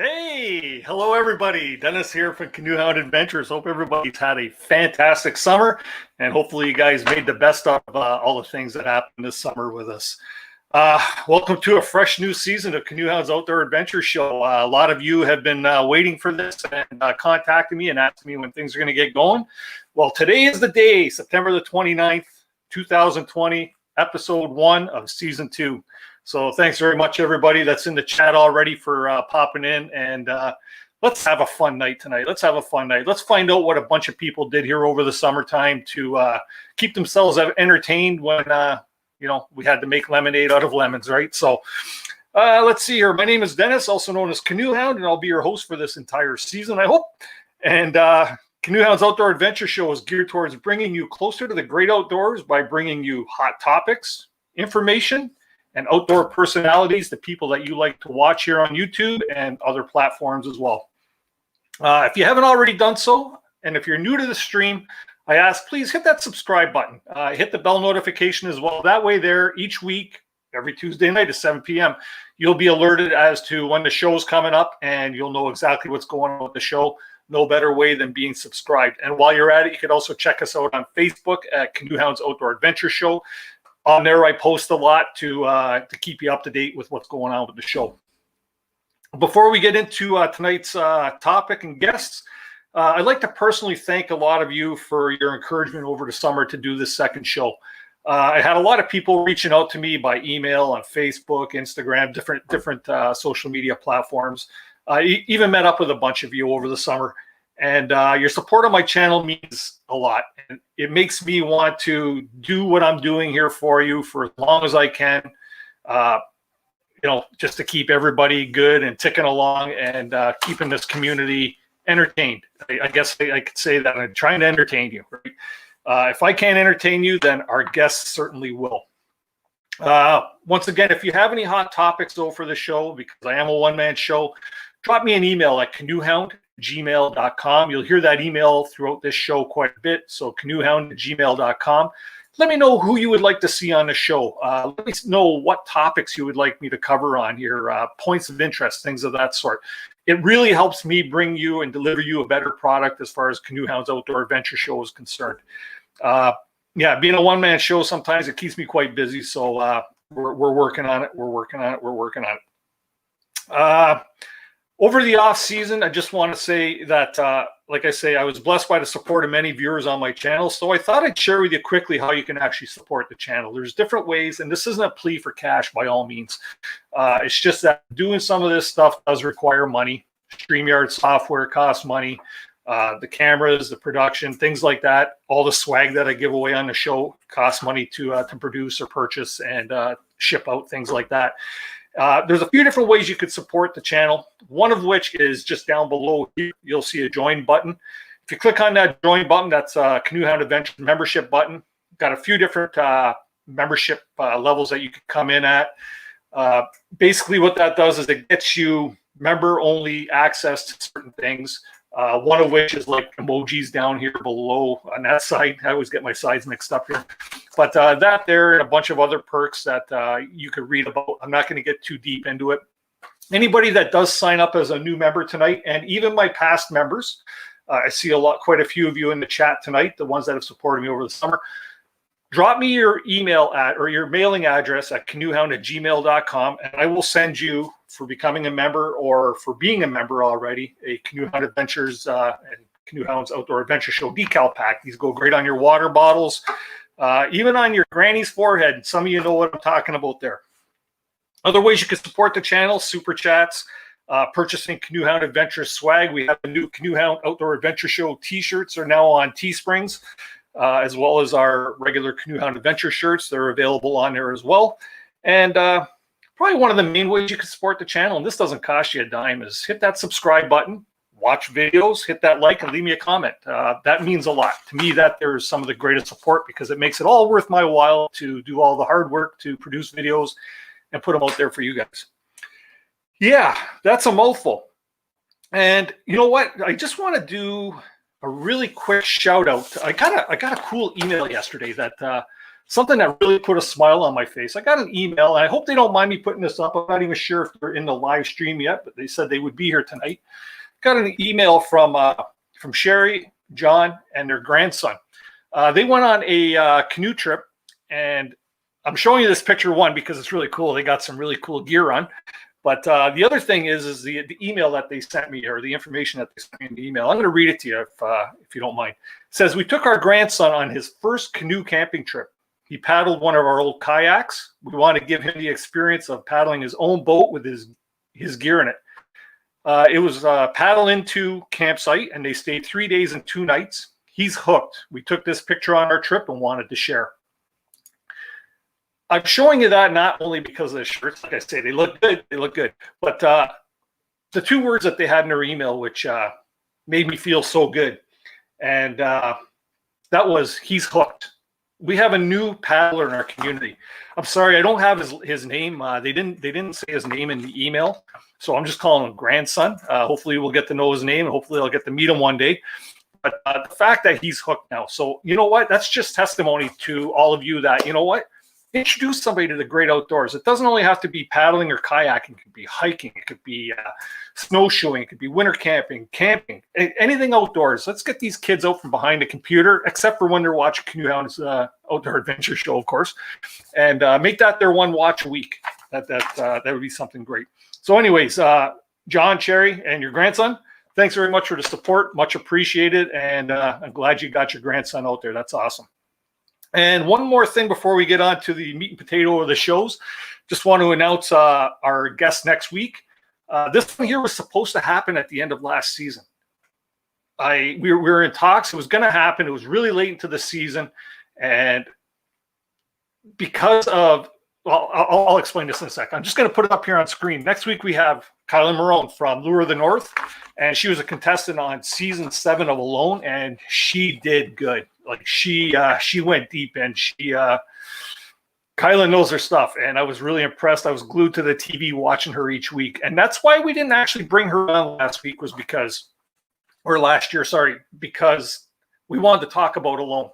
Hey, hello everybody. Dennis here from Canoehound Adventures. Hope everybody's had a fantastic summer, and hopefully you guys made the best of all the things that happened this summer with us. Welcome to a fresh new season of Canoehound's Outdoor Adventure Show. A lot of you have been waiting for this and contacting me and asking me when things are going to get going. Well, today is the day, September the 29th, 2020, episode 1 of season 2. So thanks very much, everybody that's in the chat already for popping in. And let's have a fun night tonight. Let's have a fun night. Let's find out what a bunch of people did here over the summertime to keep themselves entertained when, we had to make lemonade out of lemons, right? So let's see here. My name is Dennis, also known as Canoehound, and I'll be your host for this entire season, I hope. And Canoehound's Outdoor Adventure Show is geared towards bringing you closer to the great outdoors by bringing you hot topics, information, and outdoor personalities, the people that you like to watch here on YouTube and other platforms as well. If you haven't already done so, and if you're new to the stream, I ask, please hit that subscribe button. Hit the bell notification as well. That way there, each week, every Tuesday night at 7 p.m., you'll be alerted as to when the show's coming up, and you'll know exactly what's going on with the show. No better way than being subscribed. And while you're at it, you can also check us out on Facebook at Canoehound's Outdoor Adventure Show. On there, I post a lot to keep you up to date with what's going on with the show. Before we get into tonight's topic and guests, I'd like to personally thank a lot of you for your encouragement over the summer to do this second show. I had a lot of people reaching out to me by email, on Facebook, Instagram, different social media platforms. I even met up with a bunch of you over the summer. And your support on my channel means a lot. And it makes me want to do what I'm doing here for you for as long as I can, just to keep everybody good and ticking along and keeping this community entertained. I guess I could say that I'm trying to entertain you. Right? If I can't entertain you, then our guests certainly will. Once again, if you have any hot topics, though, for the show, because I am a one-man show, drop me an email at canoehound@gmail.com. You'll hear that email throughout this show quite a bit. So canoehound@gmail.com. Let me know who you would like to see on the show. Let me know what topics you would like me to cover on here, points of interest, things of that sort. It really helps me bring you and deliver you a better product as far as Canoehound's Outdoor Adventure Show is concerned. Being a one-man show, sometimes it keeps me quite busy. So we're working on it. We're working on it. Over the off season, I just want to say that, like I say, I was blessed by the support of many viewers on my channel. So I thought I'd share with you quickly how you can actually support the channel. There's different ways, and this isn't a plea for cash by all means. It's just that doing some of this stuff does require money. StreamYard software costs money. The cameras, the production, things like that. All the swag that I give away on the show costs money to produce or purchase and ship out, things like that. There's a few different ways you could support the channel, one of which is just down below. You'll see a join button. If you click on that join button, that's a Canoehound Adventure membership button. Got a few different membership levels that you could come in at. Basically what that does is it gets you member-only access to certain things, one of which is like emojis down here below on that side. I always get my sides mixed up here. But that there and a bunch of other perks that you could read about. I'm not going to get too deep into it. Anybody that does sign up as a new member tonight, and even my past members, I see quite a few of you in the chat tonight, the ones that have supported me over the summer. Drop me your email or your mailing address at canoehound@gmail.com, and I will send you, for becoming a member or for being a member already, a Canoehound Adventures and Canoehound's Outdoor Adventure Show decal pack. These go great on your water bottles, even on your granny's forehead. Some of you know what I'm talking about there. Other ways you can support the channel: super chats, purchasing Canoehound Adventures swag. We have a new Canoehound Outdoor Adventure Show t-shirts are now on Teesprings, as well as our regular Canoehound Adventure shirts. They're available on there as well. And probably one of the main ways you can support the channel, and this doesn't cost you a dime, is hit that subscribe button, watch videos, hit that like, and leave me a comment. That means a lot to me. That there's some of the greatest support, because it makes it all worth my while to do all the hard work to produce videos and put them out there for you guys. Yeah, that's a mouthful. And you know what? I just want to do a really quick shout out. I got a cool email yesterday that something that really put a smile on my face. I got an email, and I hope they don't mind me putting this up. I'm not even sure if they're in the live stream yet, but they said they would be here tonight. Got an email from Sherry, John, and their grandson. They went on a canoe trip, and I'm showing you this picture, one, because it's really cool. They got some really cool gear on. But the other thing is the email that they sent me, or the information that they sent me in the email. I'm going to read it to you if you don't mind. It says, we took our grandson on his first canoe camping trip. He paddled one of our old kayaks. We want to give him the experience of paddling his own boat with his gear in it. It was paddle into campsite, and they stayed 3 days and 2 nights. He's hooked. We took this picture on our trip and wanted to share. I'm showing you that not only because of the shirts, like I say, they look good. They look good. But the 2 words that they had in their email, which made me feel so good, and that was, he's hooked. We have a new paddler in our community. I'm sorry, I don't have his name. They didn't say his name in the email, so I'm just calling him grandson. Hopefully we'll get to know his name, and hopefully I'll get to meet him one day. But the fact that he's hooked now, so you know what? That's just testimony to all of you that, you know what? Introduce somebody to the great outdoors. It doesn't only have to be paddling or kayaking. It could be hiking. It could be snowshoeing. It could be winter camping, anything outdoors. Let's get these kids out from behind a computer, except for when they're watching CANOEHOUND'S Outdoor Adventure Show, of course, and make that their one watch a week. That would be something great. So anyways, John, Cherry, and your grandson, thanks very much for the support. Much appreciated, and I'm glad you got your grandson out there. That's awesome. And one more thing before we get on to the meat and potato of the shows, just want to announce our guest next week. This one here was supposed to happen at the end of last season. We were in talks. It was going to happen. It was really late into the season. And because of, well, I'll explain this in a second. I'm just going to put it up here on screen. Next week, we have Kielyn Marone from Lure of the North. And she was a contestant on season 7 of Alone, and she did good. Like she went deep, and Kielyn knows her stuff, and I was really impressed. I was glued to the TV watching her each week, and that's why we didn't actually bring her on last year, because we wanted to talk about Alone,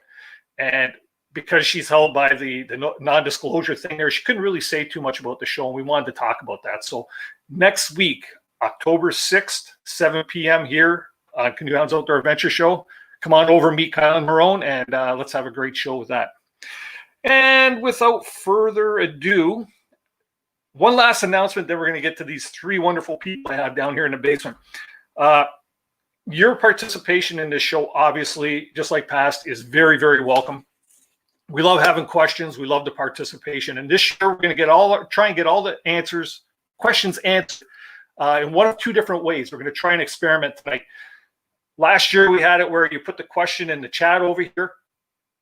and because she's held by the non-disclosure thing there, she couldn't really say too much about the show, and we wanted to talk about that. So next week, October 6th, 7 p.m. here on CANOEHOUND'S Outdoor Adventure Show. Come on over, meet Kielyn Marone, and let's have a great show with that. And without further ado, one last announcement, then we're going to get to these 3 wonderful people I have down here in the basement. Your participation in this show, obviously, just like past, is very, very welcome. We love having questions. We love the participation. And this year, we're going to try and get all the questions answered in one of 2 different ways. We're going to try and experiment tonight. Last year, we had it where you put the question in the chat over here,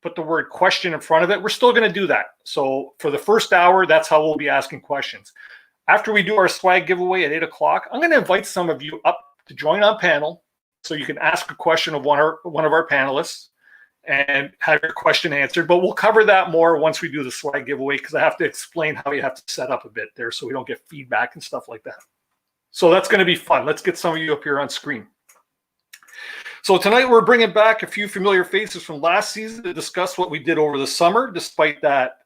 put the word question in front of it. We're still going to do that. So for the first hour, that's how we'll be asking questions. After we do our swag giveaway at 8 o'clock, I'm going to invite some of you up to join on panel so you can ask a question of one of our panelists and have your question answered. But we'll cover that more once we do the swag giveaway, because I have to explain how you have to set up a bit there so we don't get feedback and stuff like that. So that's going to be fun. Let's get some of you up here on screen. So tonight we're bringing back a few familiar faces from last season to discuss what we did over the summer, despite that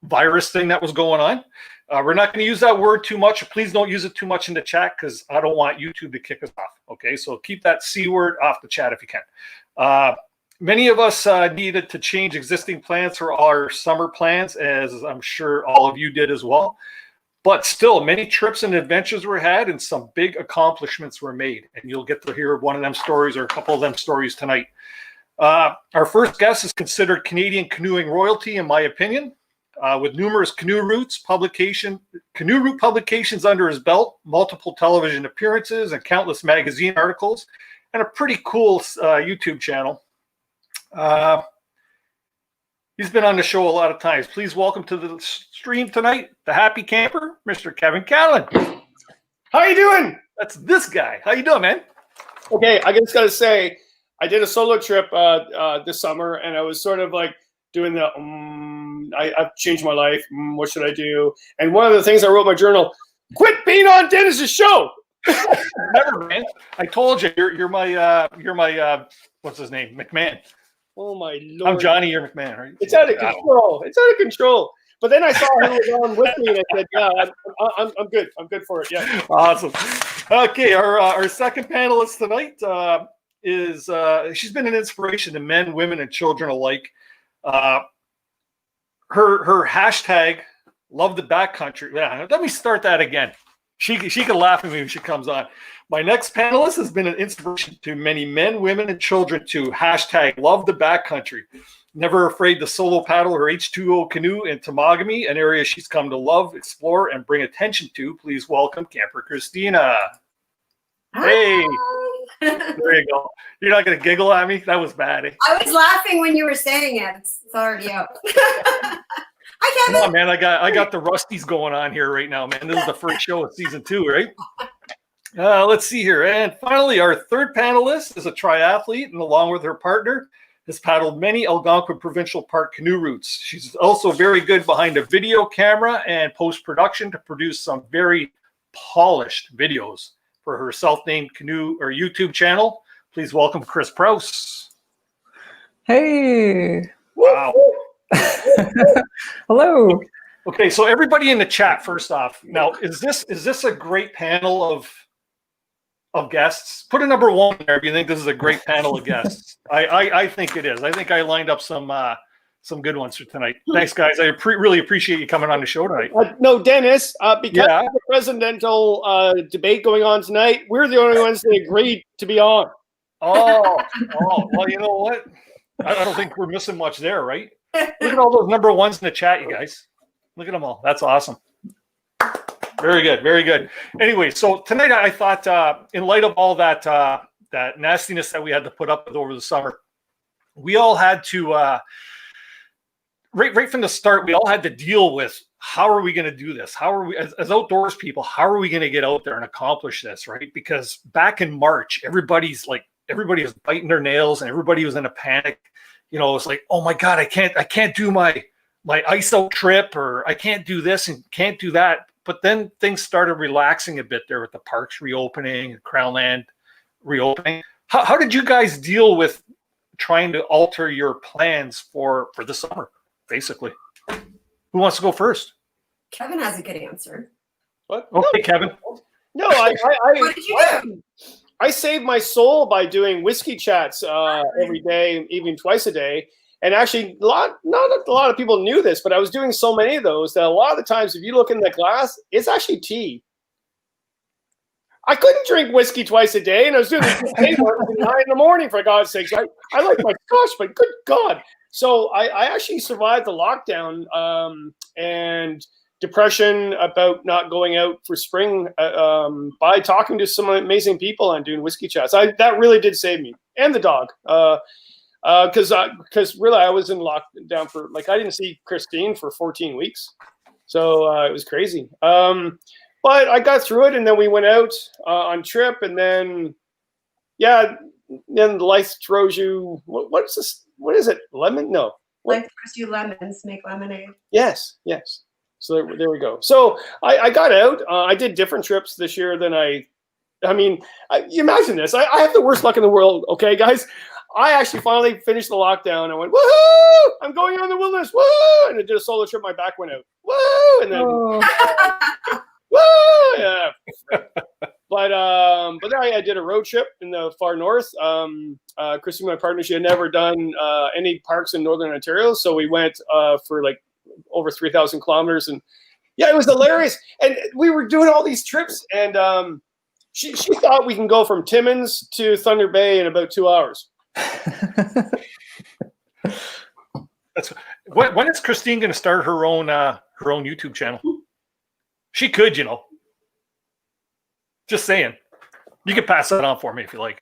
virus thing that was going on. We're not going to use that word too much. Please don't use it too much in the chat, because I don't want YouTube to kick us off. Okay, so keep that C word off the chat if you can. Many of us needed to change existing plans for our summer plans, as I'm sure all of you did as well. But still, many trips and adventures were had, and some big accomplishments were made. And you'll get to hear one of them stories, or a couple of them stories tonight. Our first guest is considered Canadian canoeing royalty, in my opinion, with numerous canoe route publications under his belt, multiple television appearances, and countless magazine articles, and a pretty cool YouTube channel. He's been on the show a lot of times. Please welcome to the stream tonight, the happy camper, Mr. Kevin Callan. How you doing? That's this guy. How you doing, man? Okay, I just got to say, I did a solo trip this summer, and I was sort of like doing the, I've changed my life. What should I do? And one of the things I wrote in my journal, quit being on Dennis's show. Never, man. I told you, you're my what's his name? McMahon. Oh my Lord. I'm Johnny, you're McMahon, right? It's out of control. It's out of control. But then I saw who was on with me, and I said, "Yeah, I'm good. I'm good for it." Yeah. Awesome. Okay, our second panelist tonight is she's been an inspiration to men, women, and children alike. Her hashtag love the backcountry. Yeah, let me start that again. She can laugh at me when she comes on. My next panelist has been an inspiration to many men, women, and children to hashtag love the backcountry. Never afraid to solo paddle her H2O canoe in Temagami, an area she's come to love, explore, and bring attention to. Please welcome Camper Christina. Hey, there you go. You're not going to giggle at me? That was bad. Eh? I was laughing when you were saying it. It's already out. Hi, Kevin. Come on, man. I got the Rusties going on here right now, man. This is the first show of season 2, right? Let's see here. And finally, our third panelist is a triathlete, and along with her partner, has paddled many Algonquin Provincial Park canoe routes. She's also very good behind a video camera and post-production to produce some very polished videos for her self-named canoe or YouTube channel. Please welcome Chris Prouse. Hey. Wow. Hello. Okay, so everybody in the chat, first off, now is this a great panel of guests? Put a number 1 there if you think this is a great panel of guests. I think it is. I think I lined up some good ones for tonight. Thanks, guys. I really appreciate you coming on the show tonight. No, Dennis, because of the presidential debate going on tonight, we're the only ones that agreed to be on. Oh, well, you know what? I don't think we're missing much there, right? Look at all those number 1s in the chat, you guys. Look at them all. That's awesome. Very good, very good. Anyway, so tonight I thought, in light of all that nastiness that we had to put up with over the summer, we all had to, right from the start, we all had to deal with how are we going to do this? How are we, as outdoors people, how are we going to get out there and accomplish this, right? Because back in March, everybody was biting their nails and everybody was in a panic. You know, it's like, oh my God, I can't do my ice out trip, or I can't do this and can't do that. But then things started relaxing a bit there with the parks reopening and Crownland reopening. How did you guys deal with trying to alter your plans for the summer, basically? Who wants to go first? Kevin has a good answer. What? Okay, Kevin. No, What did you do? I saved my soul by doing whiskey chats every day, even twice a day. And actually, not a lot of people knew this, but I was doing so many of those that a lot of the times, if you look in the glass, it's actually tea. I couldn't drink whiskey twice a day, and I was doing this at 9 in the morning, for God's sakes. I like my gosh, but good God. So I actually survived the lockdown and depression about not going out for spring by talking to some amazing people and doing whiskey chats. That really did save me, and the dog. Because really I was in lockdown for, like, I didn't see Christine for 14 weeks. So it was crazy. But I got through it, and then we went out on trip, and then, then life throws you, what is this? What is it? Lemon? No. Life throws you lemons, make lemonade. Yes. So there we go. So I got out. I did different trips this year than you imagine this. I have the worst luck in the world, okay, guys? I actually finally finished the lockdown. I went, woohoo! I'm going on the wilderness, woo! And I did a solo trip. My back went out, woo! And then, woo! Yeah. But then I did a road trip in the far north. Christy, my partner, she had never done any parks in Northern Ontario, so we went for like over 3,000 kilometers, and yeah, it was hilarious. And we were doing all these trips, and she thought we can go from Timmins to Thunder Bay in about 2 hours. When is Christine going to start her own YouTube channel? She could, Just saying. You can pass that on for me if you like.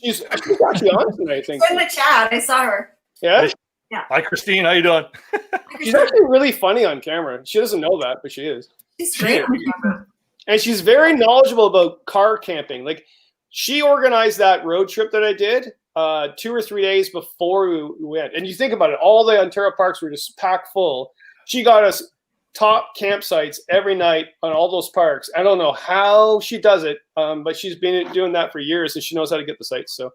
She's actually on tonight, I think. In the chat, I saw her. Yeah? Yeah. Hi, Christine. How you doing? She's actually really funny on camera. She doesn't know that, but she is. She's great on camera. And she's very knowledgeable about car camping. Like, she organized that road trip that I did 2 or 3 days before we went. And you think about it, all the Ontario parks were just packed full. She got us top campsites every night on all those parks. I don't know how she does it, but she's been doing that for years, and she knows how to get the sites. So,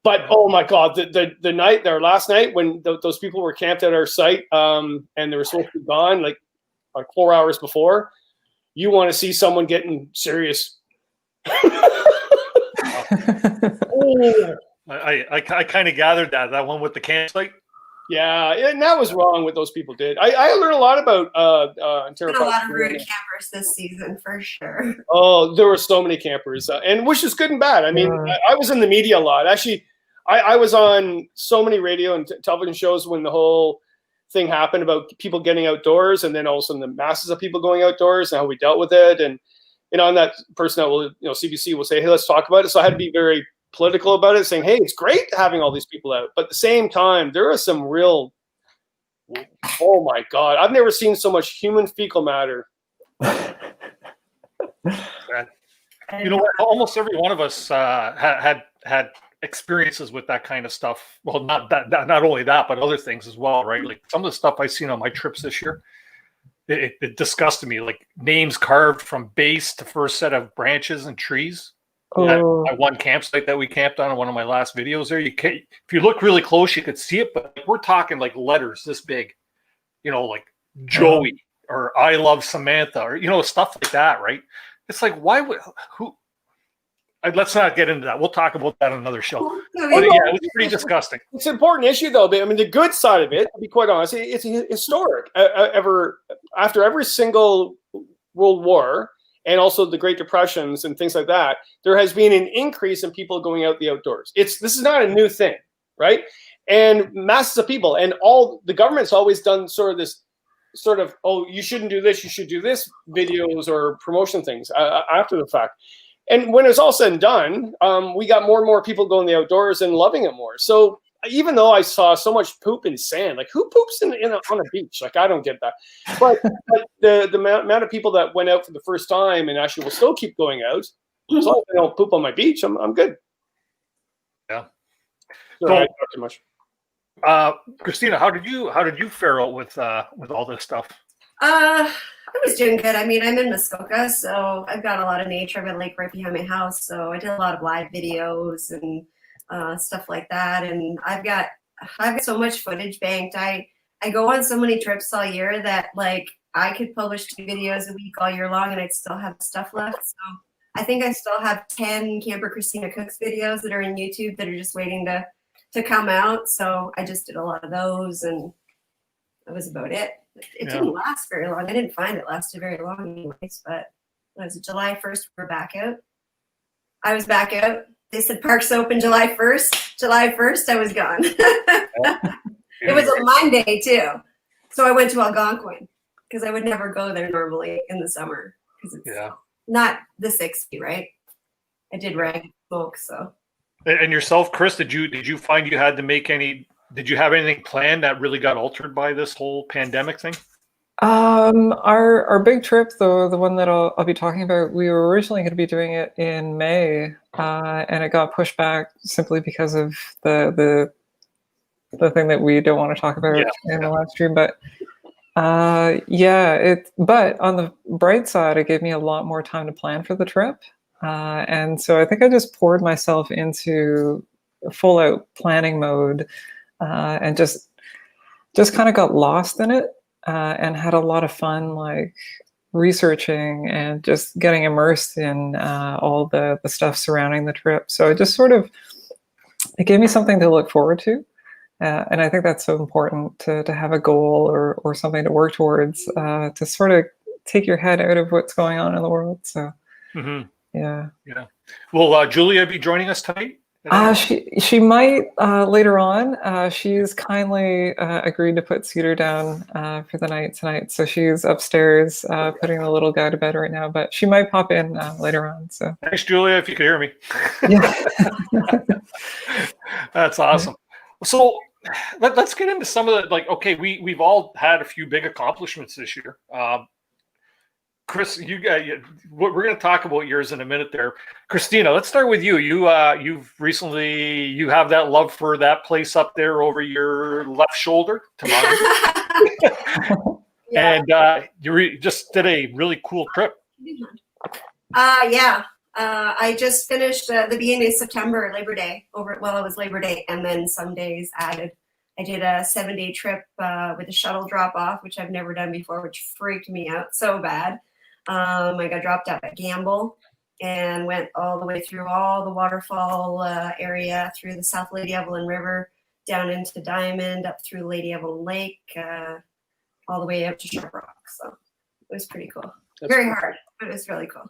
But oh my God, the night there last night when those people were camped at our site and they were supposed to be gone like 4 hours before, you want to see someone getting serious. I kind of gathered that one with the campsite. Yeah, and that was wrong what those people did. I learned a lot about Been a lot of rude campers this season for sure. Oh, there were so many campers, and which is good and bad. I mean, I was in the media a lot. Actually, I was on so many radio and television shows when the whole thing happened about people getting outdoors, and then all of a sudden the masses of people going outdoors and how we dealt with it. And I'm that person that will, CBC will say, hey, let's talk about it. So I had to be very political about it, saying, hey, it's great having all these people out. But at the same time, there was some real, oh my God, I've never seen so much human fecal matter. You know what? Almost every one of us had experiences with that kind of stuff. Well, not only that, but other things as well, right? Like some of the stuff I've seen on my trips this year, it disgusted me. Like names carved from base to first set of branches and trees. At one campsite that we camped on in one of my last videos there, if you look really close, you could see it, but we're talking like letters this big, like Joey or I love Samantha or, stuff like that, right? It's like, let's not get into that. We'll talk about that on another show. But yeah, it was pretty disgusting. It's an important issue, though. But I mean, the good side of it, to be quite honest, it's historic. After every single World War and also the Great Depressions and things like that, there has been an increase in people going out the outdoors. This is not a new thing, right? And masses of people, and all the government's always done sort of, oh, you shouldn't do this, you should do this videos or promotion things after the fact. And when it's all said and done, we got more and more people going the outdoors and loving it more. So even though I saw so much poop and sand, like who poops on a beach? Like, I don't get that. But the amount of people that went out for the first time and actually will still keep going out, as long as they don't poop on my beach, I'm good. Yeah. So I talk too much. Christina, how did you fare out with all this stuff? I was doing good. I mean, I'm in Muskoka, so I've got a lot of nature. I've got a lake right behind my house, so I did a lot of live videos and stuff like that. And I've got so much footage banked. I go on so many trips all year that like I could publish 2 videos a week all year long, and I'd still have stuff left. So I think I still have 10 Camper Christina Cooks videos that are in YouTube that are just waiting to come out. So I just did a lot of those, and that was about it. It didn't last very long. I didn't find it lasted very long anyways, but it was July 1st, we were back out. I was back out. They said parks open July 1st. July 1st, I was gone. It was a Monday too. So I went to Algonquin because I would never go there normally in the summer because it's not the 60, right? I did rag smoke, so. And yourself, Chris, did you find you had to make did you have anything planned that really got altered by this whole pandemic thing? Our big trip, though, the one that I'll be talking about, we were originally going to be doing it in May, and it got pushed back simply because of the thing that we don't want to talk about in the live stream. But but on the bright side, it gave me a lot more time to plan for the trip, and so I think I just poured myself into full out planning mode. And just kind of got lost in it and had a lot of fun, like researching and just getting immersed in all the stuff surrounding the trip. So it just it gave me something to look forward to. And I think that's so important to have a goal or something to work towards, to sort of take your head out of what's going on in the world. So, yeah. Will Julia be joining us tonight? She might later on. She's kindly agreed to put Cedar down for the night tonight. So she's upstairs putting the little guy to bed right now, but she might pop in later on. So thanks, Julia, if you could hear me. That's awesome. So let's get into some of the, we've all had a few big accomplishments this year. Chris, we're going to talk about yours in a minute there. Christina, let's start with you. You've recently, you have that love for that place up there over your left shoulder, and you just did a really cool trip. Yeah. I just finished the beginning of September, Labor Day, it was Labor Day, and then some days added. I did a 7-day trip with a shuttle drop off, which I've never done before, which freaked me out so bad. I got dropped out at Gamble and went all the way through all the waterfall area, through the South Lady Evelyn River, down into Diamond, up through Lady Evelyn Lake, all the way up to Sharp Rock. So it was pretty cool. Very hard, but it was really cool.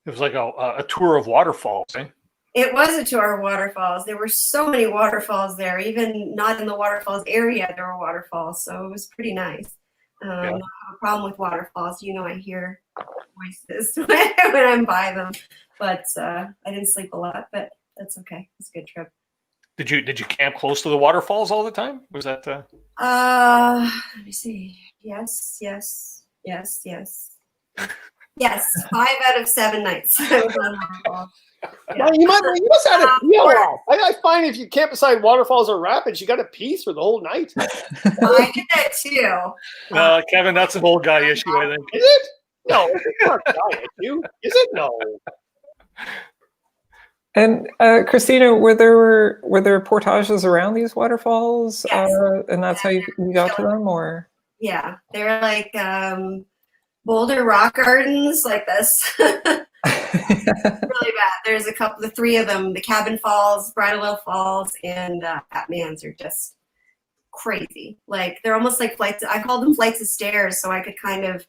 It was like a tour of waterfalls, eh? It was a tour of waterfalls. There were so many waterfalls there. Even not in the waterfalls area, there were waterfalls. So it was pretty nice. I don't have a problem with waterfalls. You know, I hear voices when I'm by them. But I didn't sleep a lot, but that's okay. It's a good trip. Did you camp close to the waterfalls all the time? Was that? Let me see. Yes. Yes, 5 out of 7 nights. I was on waterfalls. Yeah. Well, you must have a pee a lot. I find if you camp beside waterfalls or rapids, you got to pee for the whole night. I did that too. Kevin, that's an old guy issue, I think. Is it? No, it's not a guy issue. Is it? No. And Christina, were there portages around these waterfalls? Yes. And that's how you got to them, or? Yeah, they're like boulder rock gardens like this. Really bad. There's the 3 of them: the Cabin Falls, Bridalveil Falls, and Batman's are just crazy. Like they're almost like flights. I call them flights of stairs, so I could kind of,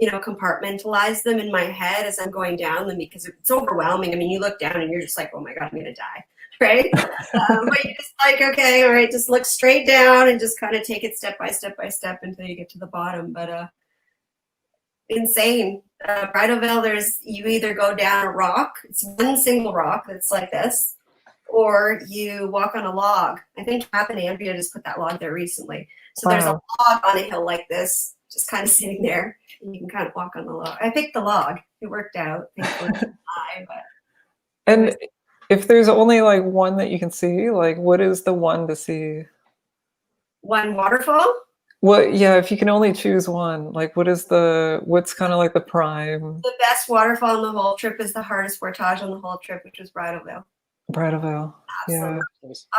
compartmentalize them in my head as I'm going down them, because it's overwhelming. I mean, you look down and you're just like, oh my God, I'm gonna die, right? But you're just like, okay, all right, just look straight down and just kind of take it step by step by step until you get to the bottom. But insane. Bridalveil, you either go down a rock, it's one single rock that's like this, or you walk on a log. I think Cap and Andrea just put that log there recently. So There's a log on a hill like this, just kind of sitting there, and you can kind of walk on the log. I picked the log. It worked out. And if there's only like one that you can see, like what is the one to see? One waterfall? Well, yeah, if you can only choose one, like what's kind of like the prime? The best waterfall on the whole trip is the hardest portage on the whole trip, which was Bridalveil. Bridalveil. Yeah.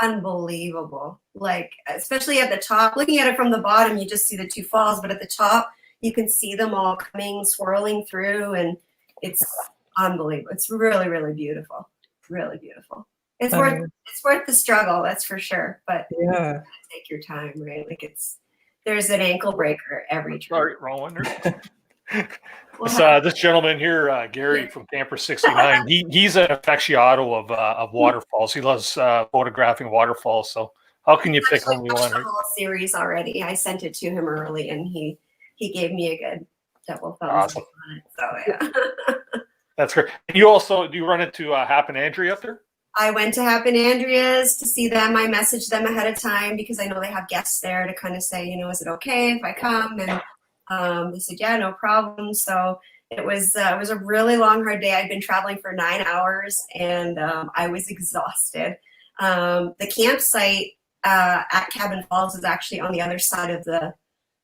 Unbelievable. Like, especially at the top, looking at it from the bottom, you just see the 2 falls, but at the top, you can see them all swirling through, and it's unbelievable. It's really, really beautiful. Really beautiful. It's worth the struggle, that's for sure. But yeah, take your time, right? Like there's an ankle breaker every trip. Sorry, wrong one. This gentleman here, Gary from Camper 69, he's an aficionado of waterfalls. He loves photographing waterfalls. So how can you pick only one? The whole series already. I sent it to him early, and he gave me a good double thumbs awesome. On it. So yeah. That's great. Do you run into Hap and Andrea up there? I went to Hap and Andrea's to see them. I messaged them ahead of time because I know they have guests there to kind of say, is it okay if I come? And they said, yeah, no problem. So it was a really long, hard day. I'd been traveling for 9 hours, and I was exhausted. The campsite at Cabin Falls is actually on the other side of the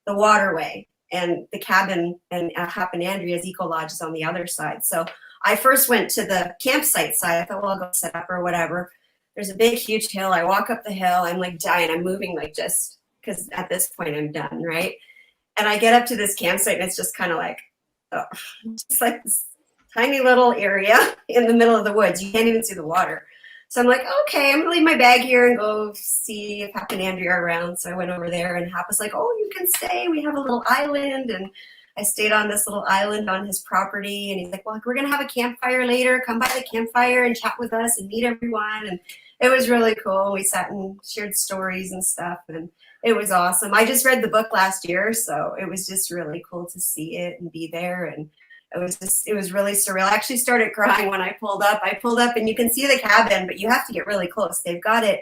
waterway, and the cabin and Hap and Andrea's Eco Lodge is on the other side. So I first went to the campsite side. I thought, well, I'll go set up or whatever. There's a big, huge hill. I walk up the hill. I'm like dying. I'm moving like just because at this point I'm done, right? And I get up to this campsite, and it's just kind of like, just like this tiny little area in the middle of the woods. You can't even see the water. So I'm like, okay, I'm going to leave my bag here and go see if Hap and Andrea are around. So I went over there, and Hap was like, oh, you can stay. We have a little island. And I stayed on this little island on his property, and he's like, well, we're going to have a campfire later. Come by the campfire and chat with us and meet everyone. And it was really cool. We sat and shared stories and stuff, and it was awesome. I just read the book last year, so it was just really cool to see it and be there. And it was really surreal. I actually started crying when I pulled up. And you can see the cabin, but you have to get really close. They've got it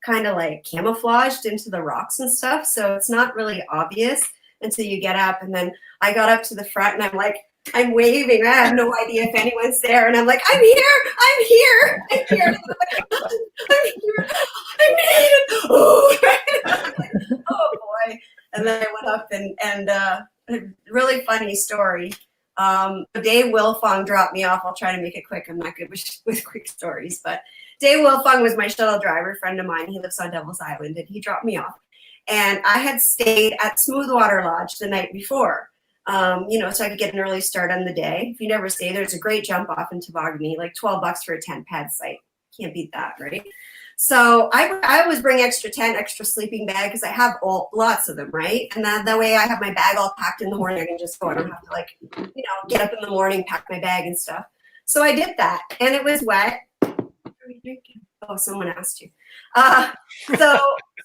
kind of like camouflaged into the rocks and stuff, so it's not really obvious until you get up. And then I got up to the front, and I'm waving. I have no idea if anyone's there, and I'm like, I'm here. I'm here. I'm here. I made it. Oh, oh boy. And then I went up and a really funny story. Dave Wilfong dropped me off. I'll try to make it quick. I'm not good with quick stories, but Dave Wilfong was my shuttle driver, friend of mine. He lives on Devil's Island, and he dropped me off. And I had stayed at Smoothwater Lodge the night before, so I could get an early start on the day. If you never stay, there's a great jump off in Toboggan, like $12 for a tent pad site. Can't beat that, right? So I always bring extra tent, extra sleeping bag, because I have lots of them, right? And that way I have my bag all packed in the morning. I can just go. I don't have to get up in the morning, pack my bag and stuff. So I did that, and it was wet. What are you drinking? Oh, someone asked you.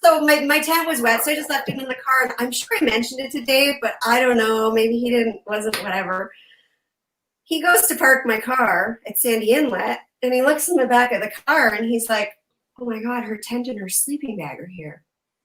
So my tent was wet, so I just left it in the car. And I'm sure I mentioned it to Dave, but I don't know. Maybe he wasn't, whatever. He goes to park my car at Sandy Inlet, and he looks in the back of the car, and he's like, oh my God, her tent and her sleeping bag are here.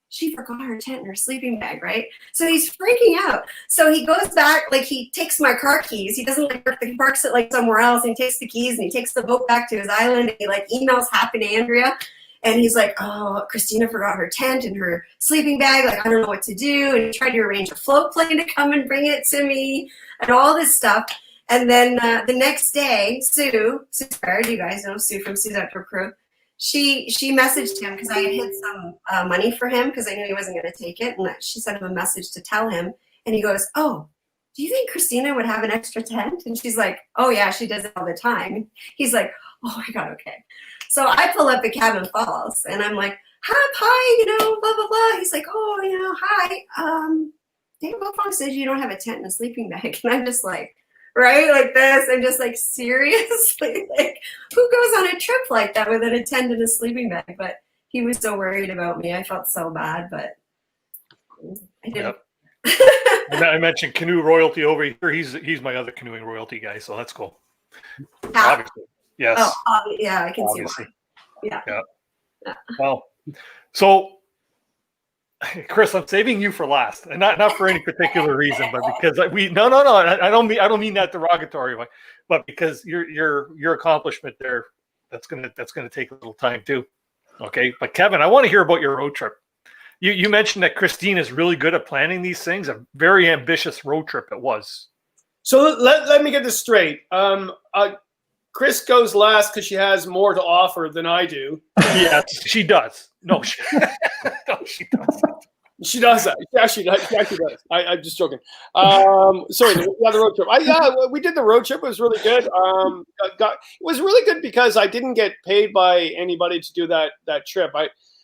She forgot her tent and her sleeping bag, right? So he's freaking out. So he goes back, he takes my car keys. He doesn't he parks it somewhere else, and he takes the keys and he takes the boat back to his island, and he emails Happy and Andrea. And he's like, oh, Christina forgot her tent and her sleeping bag. I don't know what to do. And he tried to arrange a float plane to come and bring it to me and all this stuff. And then the next day, Sue Sparrow, you guys know Sue from Sue's Outdoor Crew, she messaged him because I had hid some money for him because I knew he wasn't going to take it. And she sent him a message to tell him. And he goes, oh, do you think Christina would have an extra tent? And she's like, oh, yeah, she does it all the time. He's like, oh, my God, okay. So I pull up at Cabin Falls, and I'm like, hi, blah, blah, blah. He's like, oh, hi. Dave Wilfong says you don't have a tent and a sleeping bag. And I'm just like, right, like this. I'm just like, seriously? Who goes on a trip like that with a tent and a sleeping bag? But he was so worried about me. I felt so bad, but I didn't. Yep. I mentioned canoe royalty over here. He's my other canoeing royalty guy, so that's cool. Obviously. Yes. Oh, yeah, I can Obviously. See why. Yeah. Well, so Chris, I'm saving you for last, and not for any particular reason, but because no, I don't mean that derogatory way, but because your accomplishment there, that's gonna take a little time too. Okay, but Kevin, I want to hear about your road trip. You mentioned that Christine is really good at planning these things. A very ambitious road trip it was. So let me get this straight. Chris goes last because she has more to offer than I do. Yes, she does. No, she doesn't. She does that. Yeah, she does. I'm just joking. Sorry, the road trip. We did the road trip. It was really good. It was really good because I didn't get paid by anybody to do that trip.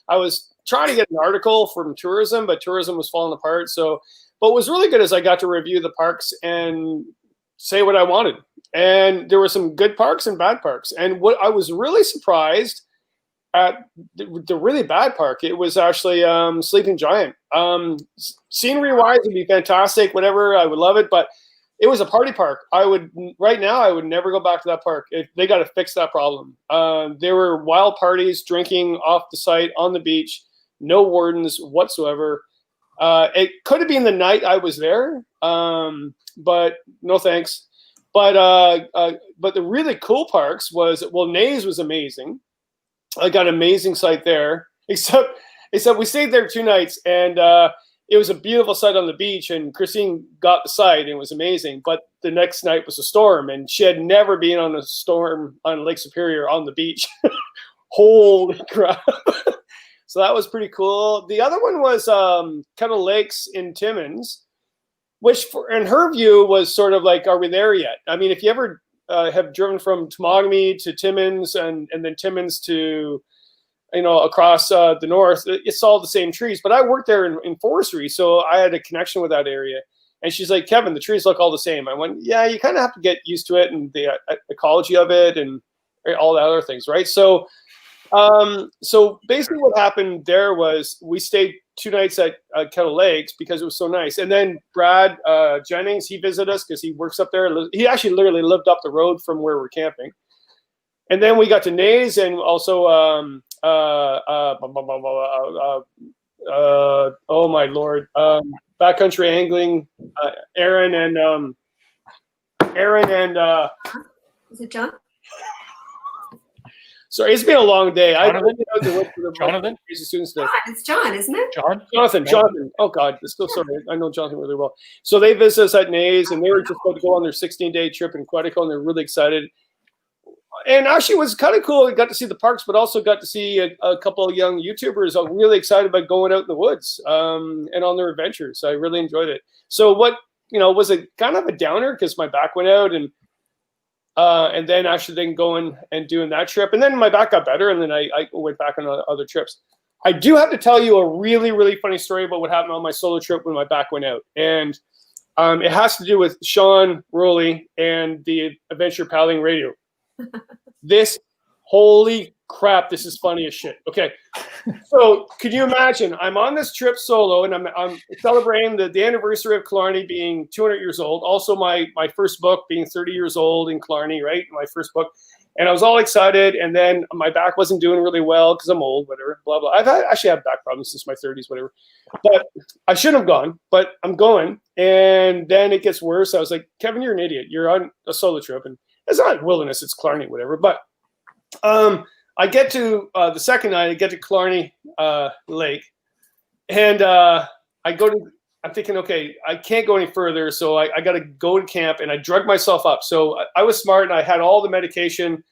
I was trying to get an article from tourism, but tourism was falling apart. So, but what was really good is I got to review the parks and say what I wanted. And there were some good parks and bad parks. And what I was really surprised at the really bad park, it was actually Sleeping Giant. Scenery-wise, it'd be fantastic, whatever. I would love it, but it was a party park. Right now, I would never go back to that park. They got to fix that problem. There were wild parties, drinking off the site on the beach, no wardens whatsoever. It could have been the night I was there, but no thanks. But the really cool parks Nays was amazing. I got an amazing site there, except we stayed there 2 nights, and it was a beautiful site on the beach, and Christine got the site, and it was amazing. But the next night was a storm, and she had never been on a storm on Lake Superior on the beach. Holy crap. So that was pretty cool. The other one was Kettle Lakes in Timmins, which in her view was sort of like, are we there yet? I mean, if you ever have driven from Temagami to Timmins and then Timmins to, across the north, it's all the same trees. But I worked there in forestry, so I had a connection with that area. And she's like, Kevin, the trees look all the same. I went, yeah, you kind of have to get used to it and the ecology of it and all the other things, right? So basically what happened there was we stayed 2 nights at Kettle Lakes because it was so nice. And then Brad Jennings, he visited us because he works up there. He actually literally lived up the road from where we're camping. And then we got to Nays and also, oh my Lord, backcountry angling, Aaron and is it John? Sorry, it's been a long day. I've Jonathan? been out the woods for the Jonathan? crazy student stuff. It's John, isn't it? Jonathan. Oh God, it's still sorry. I know Jonathan really well. So they visit us at Nays, and they were just about to go on their 16-day trip in Quetico, and they're really excited. And actually, it was kind of cool. We got to see the parks, but also got to see a couple of young YouTubers are really excited about going out in the woods and on their adventures. I really enjoyed it. So what was a kind of a downer because my back went out, and then actually then going and doing that trip, and then my back got better, and then I went back on other trips. I do have to tell you a really, really funny story about what happened on my solo trip when my back went out, and it has to do with Sean Rowley and the Adventure Paddling Radio. This, holy crap, this is funny as shit. Okay, so can you imagine? I'm on this trip solo, and I'm celebrating the anniversary of Killarney being 200 years old. Also, my first book being 30 years old in Killarney, right? My first book. And I was all excited, and then my back wasn't doing really well because I'm old, whatever, blah, blah. I've actually had back problems since my 30s, whatever. But I shouldn't have gone, but I'm going. And then it gets worse. I was like, Kevin, you're an idiot. You're on a solo trip. And it's not wilderness, it's Killarney, whatever. But I get to the second night, I get to Killarney Lake. And I'm thinking, okay, I can't go any further, so I got to go to camp, and I drug myself up. So I was smart, and I had all the medication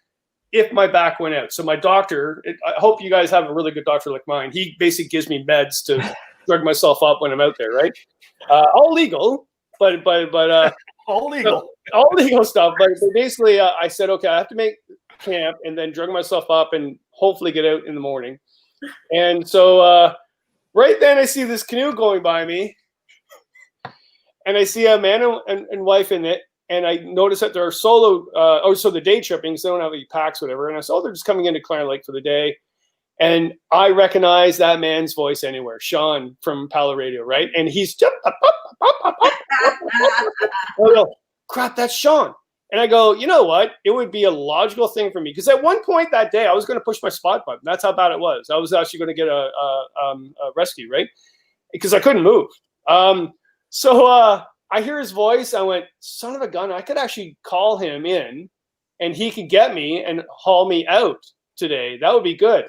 if my back went out. So my doctor, I hope you guys have a really good doctor like mine. He basically gives me meds to drug myself up when I'm out there, right? All legal, but All legal. all legal stuff. But basically, I said, okay, I have to make camp and then drug myself up and hopefully get out in the morning. And so right then, I see this canoe going by me. And I see a man and wife in it, and I notice that they're solo, so the day tripping, so they don't have any packs, whatever. And I said, they're just coming into Callan Lake for the day. And I recognize that man's voice anywhere, Sean from Palo Radio, right? And he's just, crap, that's Sean. And I go, you know what? It would be a logical thing for me. Because at one point that day, I was going to push my spot button. That's how bad it was. I was actually going to get a rescue, right? Because I couldn't move. So I hear his voice. I went, son of a gun, I could actually call him in and he could get me and haul me out today. That would be good.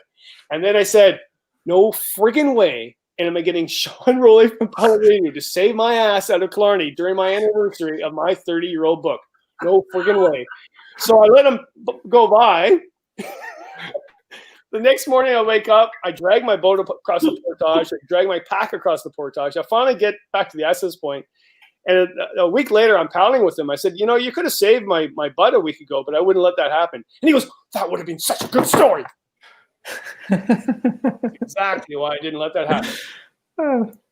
And then I said, no friggin' way am I getting Sean Rowley from Palo Radio to save my ass out of Killarney during my anniversary of my 30-year-old book. No friggin' way. So I let him go by. The next morning I wake up, I drag my boat across the portage, I drag my pack across the portage. I finally get back to the access point. And a week later, I'm paddling with him. I said, you could have saved my butt a week ago, but I wouldn't let that happen. And he goes, that would have been such a good story. Exactly why I didn't let that happen.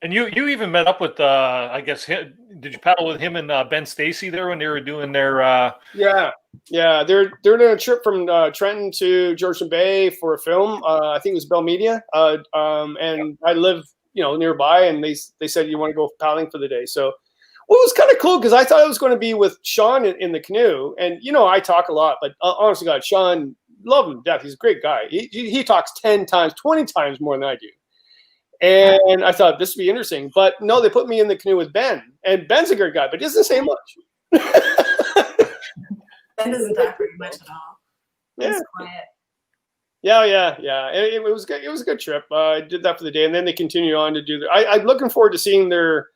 And you even met up with, I guess, did you paddle with him and Ben Stacy there when they were doing their... Yeah, they're doing a trip from Trenton to Georgian Bay for a film. I think it was Bell Media, and I live, nearby. And they said you want to go paddling for the day. So, well, it was kind of cool because I thought it was going to be with Sean in the canoe. And I talk a lot, but honestly, God, Sean, love him to death. He's a great guy. He talks 10 times, 20 times more than I do. And I thought this would be interesting, but no, they put me in the canoe with Ben, and Ben's a great guy, but he doesn't say much. Ben doesn't talk very much at all. He's quiet. Yeah. It was good. It was a good trip. I did that for the day, and then they continue on to do. I'm looking forward to seeing their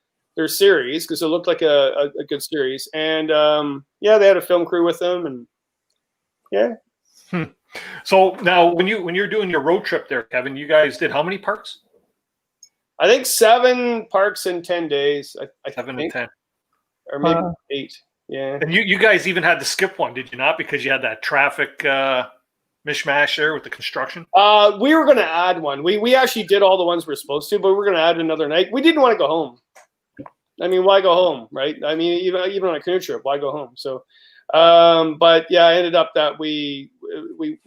series because it looked like a good series, and they had a film crew with them, and yeah. So now, when you're doing your road trip there, Kevin, you guys did how many parks? I think 7 parks in 10 days. I 7 think. to 10, or maybe 8. Yeah. And you guys even had to skip one, did you not? Because you had that traffic mishmash there with the construction. We were going to add one. We actually did all the ones we're supposed to, but we're going to add another night. We didn't want to go home. I mean, why go home, right? I mean, even on a canoe trip, why go home? So, but yeah, I ended up that we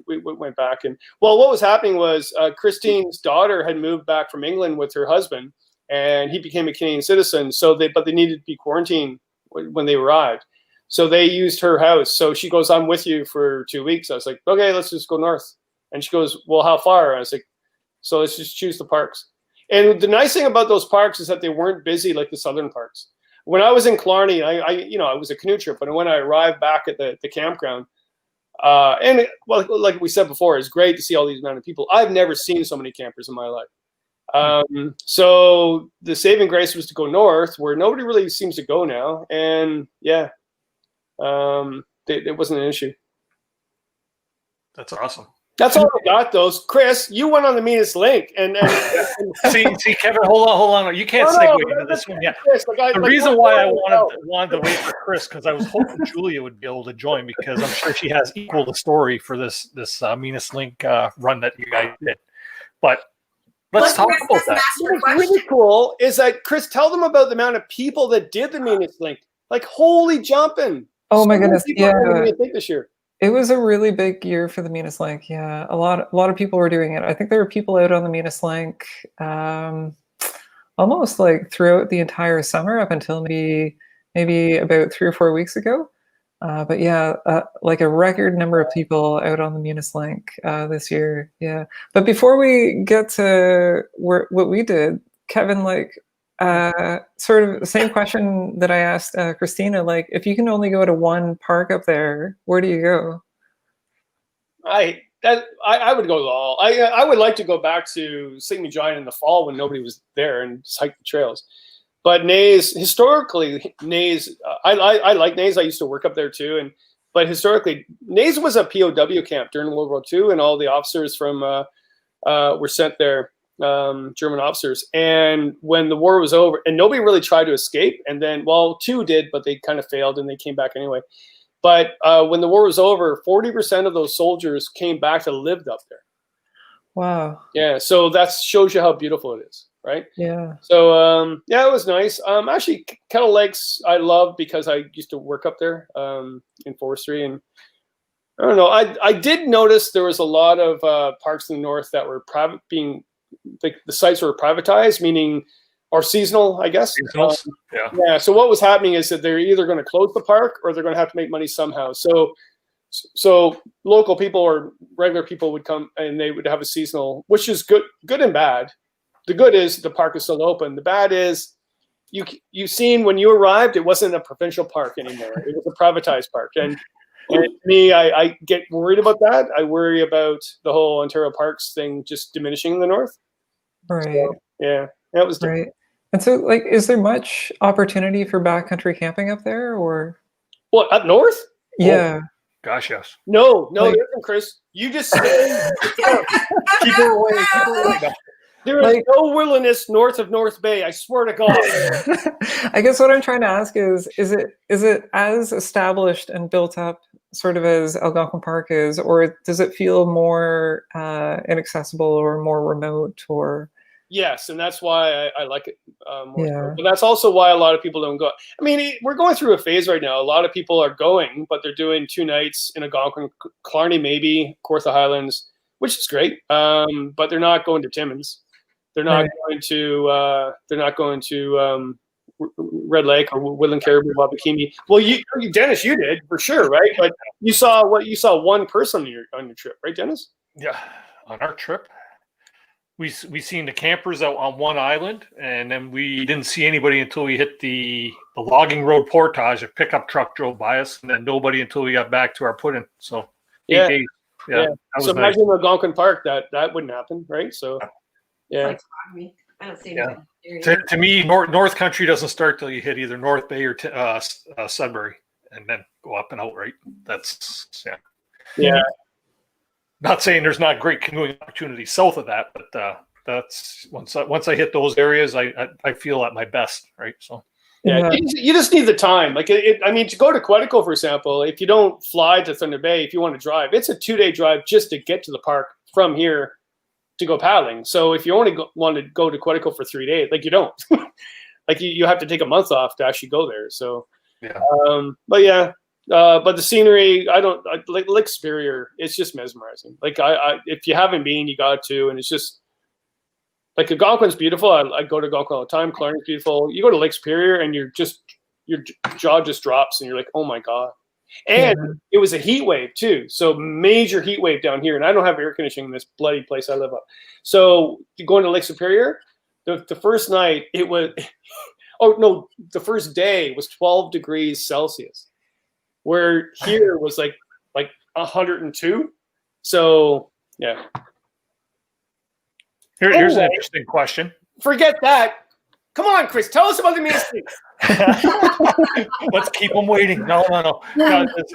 went back, and well, what was happening was Christine's daughter had moved back from England with her husband, and he became a Canadian citizen. So they needed to be quarantined when they arrived. So they used her house. So she goes, I'm with you for 2 weeks. I was like, okay, let's just go north. And she goes, well, how far? I was like, so let's just choose the parks. And the nice thing about those parks is that they weren't busy like the southern parks. When I was in Killarney, I was a canoe trip, but when I arrived back at the campground, And like we said before, it's great to see all these amount of people. I've never seen so many campers in my life. So the saving grace was to go north, where nobody really seems to go now. And yeah, it wasn't an issue. That's awesome. That's all I got, though. Chris, you went on the meanest link, and see, Kevin, hold on. You can't segue into this one yet. Chris, the reason why I wanted to wait for Chris, because I was hoping Julia would be able to join, because I'm sure she has equal the story for this meanest link run that you guys did. But let's talk about that. What's really cool is that, Chris, tell them about the amount of people that did the meanest link. Like, holy jumping! Oh my goodness! Yeah, I think this year. It was a really big year for the meanest link. Yeah, a lot of people were doing it. I think there were people out on the meanest link almost like throughout the entire summer up until maybe about 3 or 4 weeks ago. But yeah, like a record number of people out on the meanest link this year. Yeah. But before we get to what we did, Kevin, like sort of the same question that I asked Christina, like if you can only go to one park up there, where do you go? I would go to all. I would like to go back to St. Giant in the fall when nobody was there and just hike the trails. But Nays, historically, Nays, I like Nays. I used to work up there too. But historically, Nays was a POW camp during World War II, and all the officers from were sent there, German officers. And when the war was over, and nobody really tried to escape, and then, well, 2 did, but they kind of failed, and they came back anyway. But when the war was over, 40% of those soldiers came back to live up there. Wow. Yeah, so that shows you how beautiful it is, right? Yeah. So yeah, it was nice. Actually, Kettle Lakes I love because I used to work up there in forestry, and I don't know. I did notice there was a lot of parks in the north that were the sites were privatized, meaning or seasonal, I guess. Yeah. So what was happening is that they're either going to close the park or they're going to have to make money somehow. So local people or regular people would come and they would have a seasonal, which is good and bad. The good is the park is still open. The bad is you've seen when you arrived, it wasn't a provincial park anymore. It was a privatized park. And me, I get worried about that. I worry about the whole Ontario Parks thing just diminishing in the north. Right. So, yeah, that was different. Right. And so, like, is there much opportunity for backcountry camping up there, or? What, up north? Yeah. Oh, gosh, yes. No, like, there isn't, Chris. You just keep her away. There is like, no wilderness north of North Bay. I swear to God. I guess what I'm trying to ask is it as established and built up sort of as Algonquin Park is, or does it feel more inaccessible or more remote, or? Yes, and that's why I like it more. Yeah. But that's also why a lot of people don't go. I mean, we're going through a phase right now. A lot of people are going, but they're doing 2 nights in Algonquin, Killarney maybe, Kawartha Highlands, which is great. But they're not going to Timmins. They're not going to. They're not going to Red Lake or Woodland Caribou, Wabakimi. Well, Dennis, you did for sure, right? But you saw one person on your trip, right, Dennis? Yeah, on our trip. We seen the campers out on one island, and then we didn't see anybody until we hit the logging road portage. A pickup truck drove by us, and then nobody until we got back to our put-in. So 8 days. Yeah. So imagine in Algonquin Park that wouldn't happen, right? So yeah. I don't see anything. To me, North Country doesn't start till you hit either North Bay or Sudbury, and then go up and out. Right? That's Yeah. Not saying there's not great canoeing opportunities south of that, but that's once I hit those areas, I feel at my best, right? So yeah. You just need the time. Like I mean, to go to Quetico, for example, if you don't fly to Thunder Bay, if you want to drive, it's a 2-day drive just to get to the park from here to go paddling. So if you only want to go to Quetico for 3 days, like you don't, like you have to take a month off to actually go there. So yeah, but yeah. But the scenery, like Lake Superior, it's just mesmerizing. Like if you haven't been, you got to, and it's just like Algonquin's beautiful. I go to Algonquin all the time. Killarney's beautiful. You go to Lake Superior, and your jaw just drops, and you're like, oh my God. And it was a heat wave too, so major heat wave down here, and I don't have air conditioning in this bloody place I live up. So going to Lake Superior, the first night it was, oh no, the first day was 12 degrees Celsius. Where here was like 102. So yeah. Here's an Anyway. interesting question. Forget that. Come on, Chris. Tell us about the mean streak. Let's keep them waiting. No. Does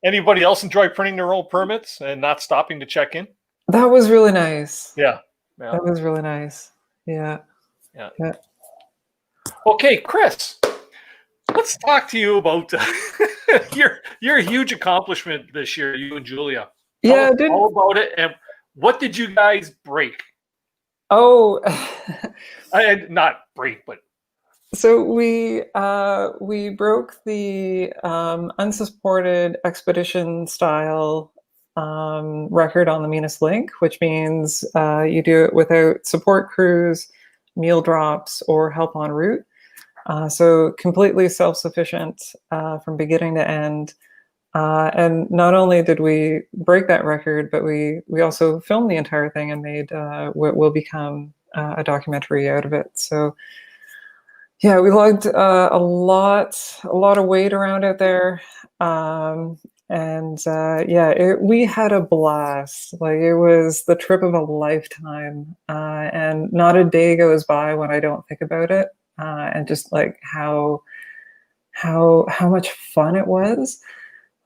anybody else enjoy printing their own permits and not stopping to check in? That was really nice. Yeah. That was really nice. Yeah. Okay, Chris, let's talk to you about your huge accomplishment this year, you and Julia. Yeah, Tell us all about it, and what did you guys break? Oh, Not break, but so we broke the unsupported expedition style record on the Minas Link, which means you do it without support crews, meal drops, or help en route. So completely self-sufficient from beginning to end. And not only did we break that record, but we also filmed the entire thing and made what will become a documentary out of it. So yeah, we lugged a lot of weight around out there. We had a blast. Like, it was the trip of a lifetime. And not a day goes by when I don't think about it. And just like how much fun it was.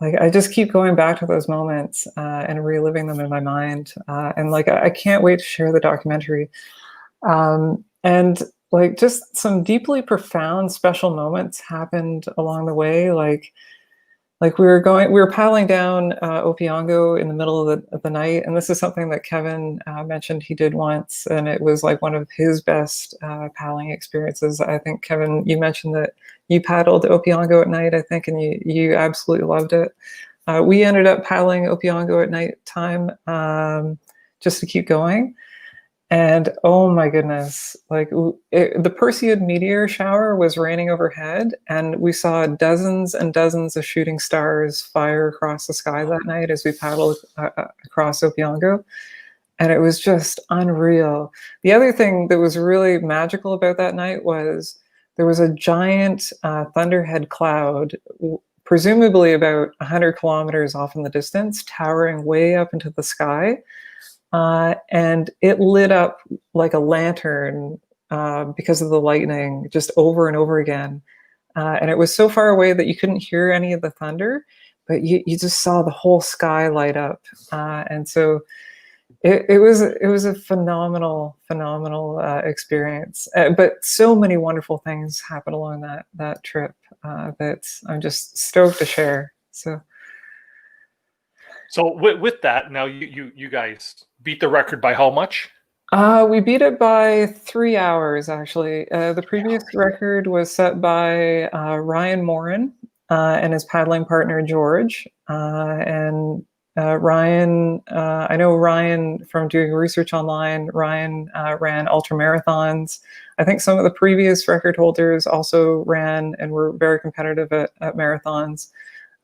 Like, I just keep going back to those moments and reliving them in my mind. And like, I can't wait to share the documentary. And like, just some deeply profound special moments happened along the way. Like we were paddling down Opiongo in the middle of the night. And this is something that Kevin mentioned he did once. And it was like one of his best paddling experiences. I think, Kevin, you mentioned that you paddled Opiongo at night, I think, and you absolutely loved it. We ended up paddling Opiongo at night time just to keep going. And oh my goodness, like the Perseid meteor shower was raining overhead, and we saw dozens and dozens of shooting stars fire across the sky that night as we paddled across Opiongo. And it was just unreal. The other thing that was really magical about that night was there was a giant thunderhead cloud, presumably about 100 kilometers off in the distance, towering way up into the sky. And it lit up like a lantern because of the lightning, just over and over again. And it was so far away that you couldn't hear any of the thunder, but you just saw the whole sky light up. And so it was a phenomenal experience. But so many wonderful things happened along that trip that I'm just stoked to share. So with that, now you guys beat the record by how much? We beat it by 3 hours, actually. The previous record was set by Ryan Marone and his paddling partner, George. And Ryan, I know Ryan from doing research online. Ryan ran ultra marathons. I think some of the previous record holders also ran and were very competitive at marathons.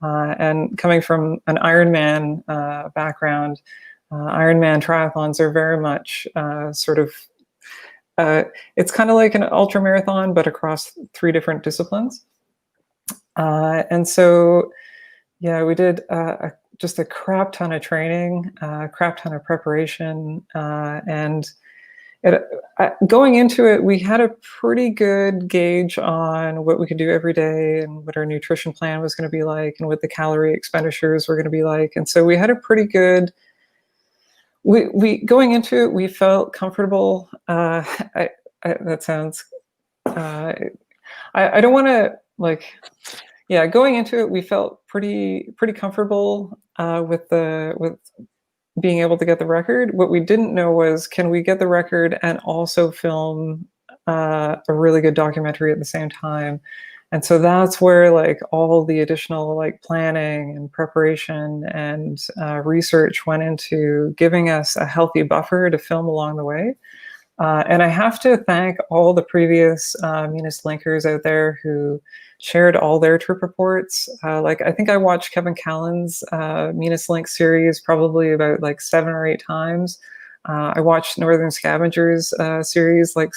And coming from an Ironman background, Ironman triathlons are very much it's kind of like an ultra marathon, but across 3 different disciplines. And so, yeah, we did just a crap ton of training, a crap ton of preparation, and going into it, we had a pretty good gauge on what we could do every day and what our nutrition plan was going to be like and what the calorie expenditures were going to be like. And so we had a pretty good, we going into it, we felt comfortable. That sounds, I don't want to going into it, we felt pretty comfortable with being able to get the record. What we didn't know was, can we get the record and also film a really good documentary at the same time? And so that's where like all the additional like planning and preparation and research went into giving us a healthy buffer to film along the way. And I have to thank all the previous Minas Linkers out there who shared all their trip reports. Like, I think I watched Kevin Callan's Minas Link series probably about like 7 or 8 times. I watched Northern Scavengers series like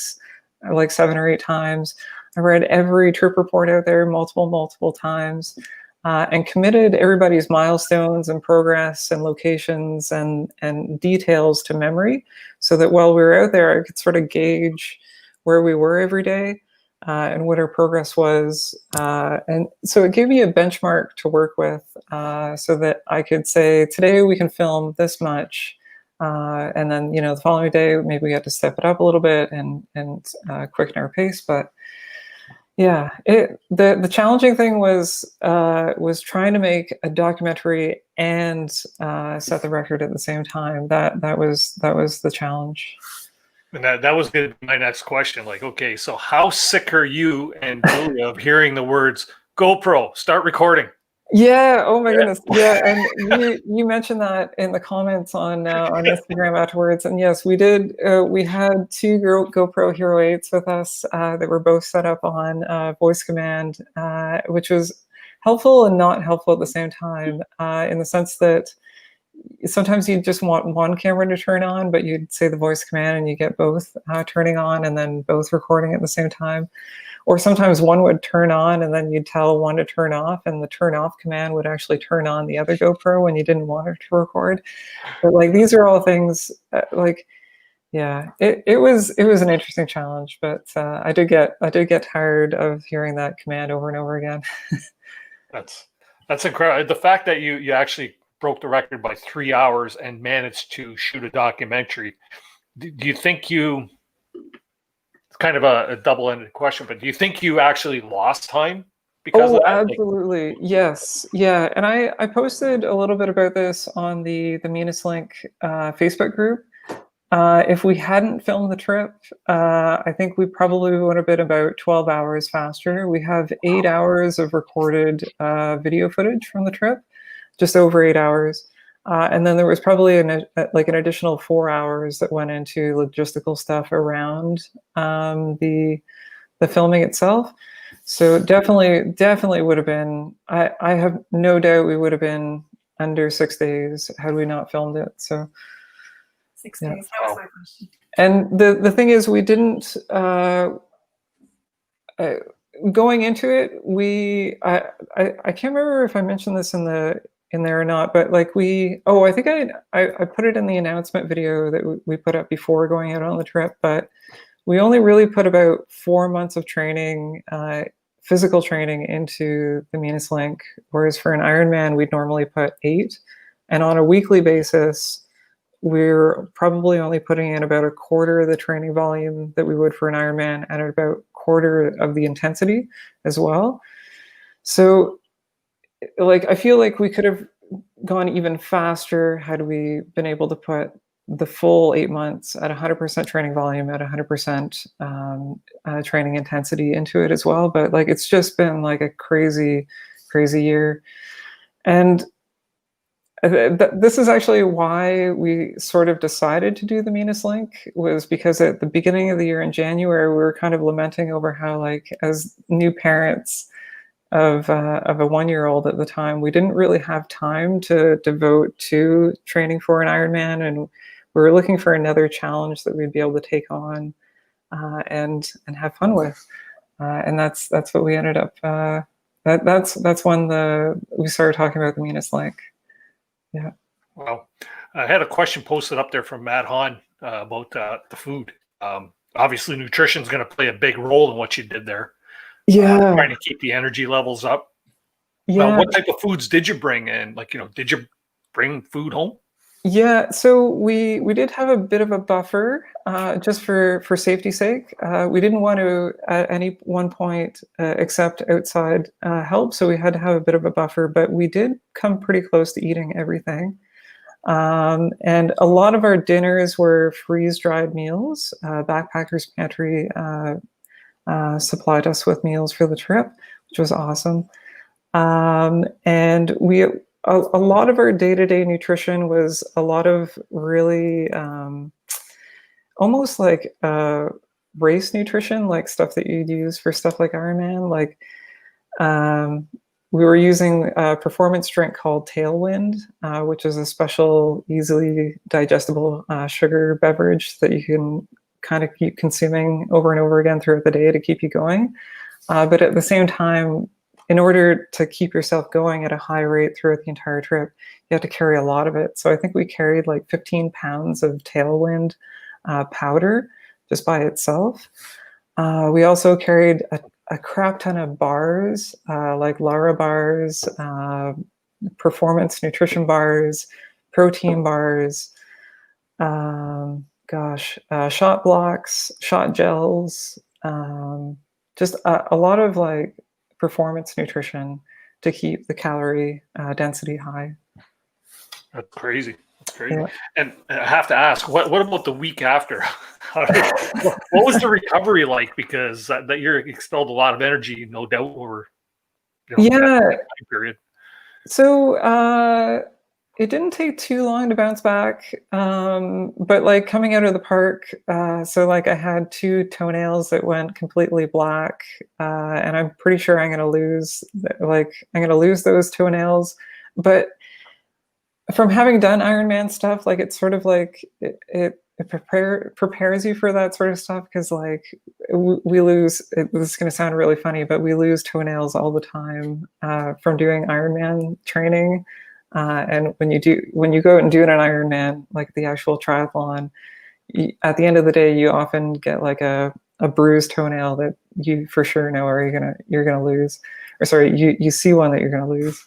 7 or 8 times. I read every trip report out there multiple times. and committed everybody's milestones and progress and locations and details to memory, so that while we were out there, I could sort of gauge where we were every day and what our progress was. And so it gave me a benchmark to work with, so that I could say, today we can film this much. And then, you know, the following day, maybe we had to step it up a little bit and quicken our pace. But yeah, the challenging thing was trying to make a documentary and set the record at the same time. That was the challenge. And that was gonna be my next question. Like, okay, so how sick are you and Julia of hearing the words "GoPro, start recording"? Yeah. Oh my goodness. Yeah. And you mentioned that in the comments on Instagram afterwards. And yes, we did. We had two GoPro Hero 8s with us that were both set up on voice command, which was helpful and not helpful at the same time, in the sense that sometimes you just want one camera to turn on, but you'd say the voice command and you get both turning on and then both recording at the same time. Or sometimes one would turn on and then you'd tell one to turn off, and the turn off command would actually turn on the other GoPro when you didn't want it to record. But like, these are all things yeah, it was an interesting challenge, but I did get tired of hearing that command over and over again. That's incredible. The fact that you actually broke the record by 3 hours and managed to shoot a documentary. Do you think you, it's kind of a double-ended question, but do you think you actually lost time because of that? Absolutely. Yes. Yeah. And I posted a little bit about this on the Meanest Link Facebook group. If we hadn't filmed the trip, I think we probably would have been about 12 hours faster. We have 8 hours of recorded video footage from the trip, just over 8 hours. And then there was probably an additional 4 hours that went into logistical stuff around the filming itself. So definitely would have been, I have no doubt we would have been under 6 days had we not filmed it. So 6 days, that was my question. And the thing is, we didn't, going into it, I can't remember if I mentioned this in there or not, but like I think I put it in the announcement video that we put up before going out on the trip, but we only really put about 4 months of training, physical training, into the Meanest Link, whereas for an Ironman, we'd normally put 8. And on a weekly basis, we're probably only putting in about a quarter of the training volume that we would for an Ironman, and about a quarter of the intensity as well. So like, I feel like we could have gone even faster had we been able to put the full 8 months at 100% training volume, at 100% training intensity into it as well. But like, it's just been like a crazy year. And this is actually why we sort of decided to do the Meanest Link, was because at the beginning of the year in January, we were kind of lamenting over how, like, as new parents of a 1-year-old at the time, we didn't really have time to devote to training for an Ironman, and we were looking for another challenge that we'd be able to take on and have fun with, and that's what we ended up. That's when we started talking about the Meanest Link. Yeah. Well, I had a question posted up there from Matt Hahn about the food. Obviously, nutrition is going to play a big role in what you did there. Yeah. Trying to keep the energy levels up. Yeah. What type of foods did you bring in? Like, did you bring food home? Yeah, so we did have a bit of a buffer, just for safety's sake. We didn't want to at any one point accept outside help, so we had to have a bit of a buffer, but we did come pretty close to eating everything. And a lot of our dinners were freeze-dried meals. Backpackers Pantry supplied us with meals for the trip, which was awesome. And a lot of our day-to-day nutrition was a lot of really almost like race nutrition, like stuff that you'd use for stuff like Ironman. Like we were using a performance drink called Tailwind, which is a special, easily digestible sugar beverage that you can kind of keep consuming over and over again throughout the day to keep you going. But at the same time, in order to keep yourself going at a high rate throughout the entire trip, you have to carry a lot of it. So I think we carried like 15 pounds of tailwind powder just by itself. We also carried a crap ton of bars, like Lara bars, performance nutrition bars, protein bars, shot blocks, shot gels, just a lot of like performance nutrition to keep the calorie density high. That's crazy. That's crazy. Yeah. And I have to ask, what about the week after? What was the recovery like? Because that year expelled a lot of energy, no doubt, over that time period. So it didn't take too long to bounce back, but like coming out of the park, so like I had 2 toenails that went completely black, and I'm pretty sure I'm gonna lose those toenails. But from having done Ironman stuff, like it's sort of like it prepares you for that sort of stuff, because like we lose, this is going to sound really funny, but we lose toenails all the time from doing Ironman training. And when you go out and do an Ironman, like the actual triathlon, at the end of the day, you often get like a bruised toenail that you for sure know you're gonna lose, or sorry, you see one that you're gonna lose.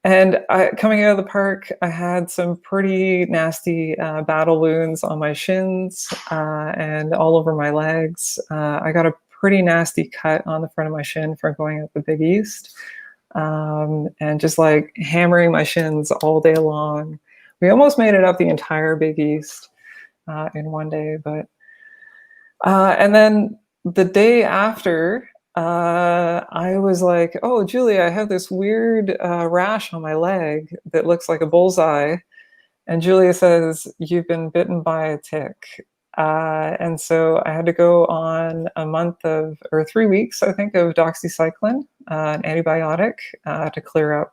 And coming out of the park, I had some pretty nasty battle wounds on my shins and all over my legs. I got a pretty nasty cut on the front of my shin from going up the Big East, and just like hammering my shins all day long. We almost made it up the entire Big East in one day, but and then the day after, I was like, oh, Julie, I have this weird rash on my leg that looks like a bullseye. And Julia says, you've been bitten by a tick. And so I had to go on a month or 3 weeks, I think, of doxycycline, an antibiotic, to clear up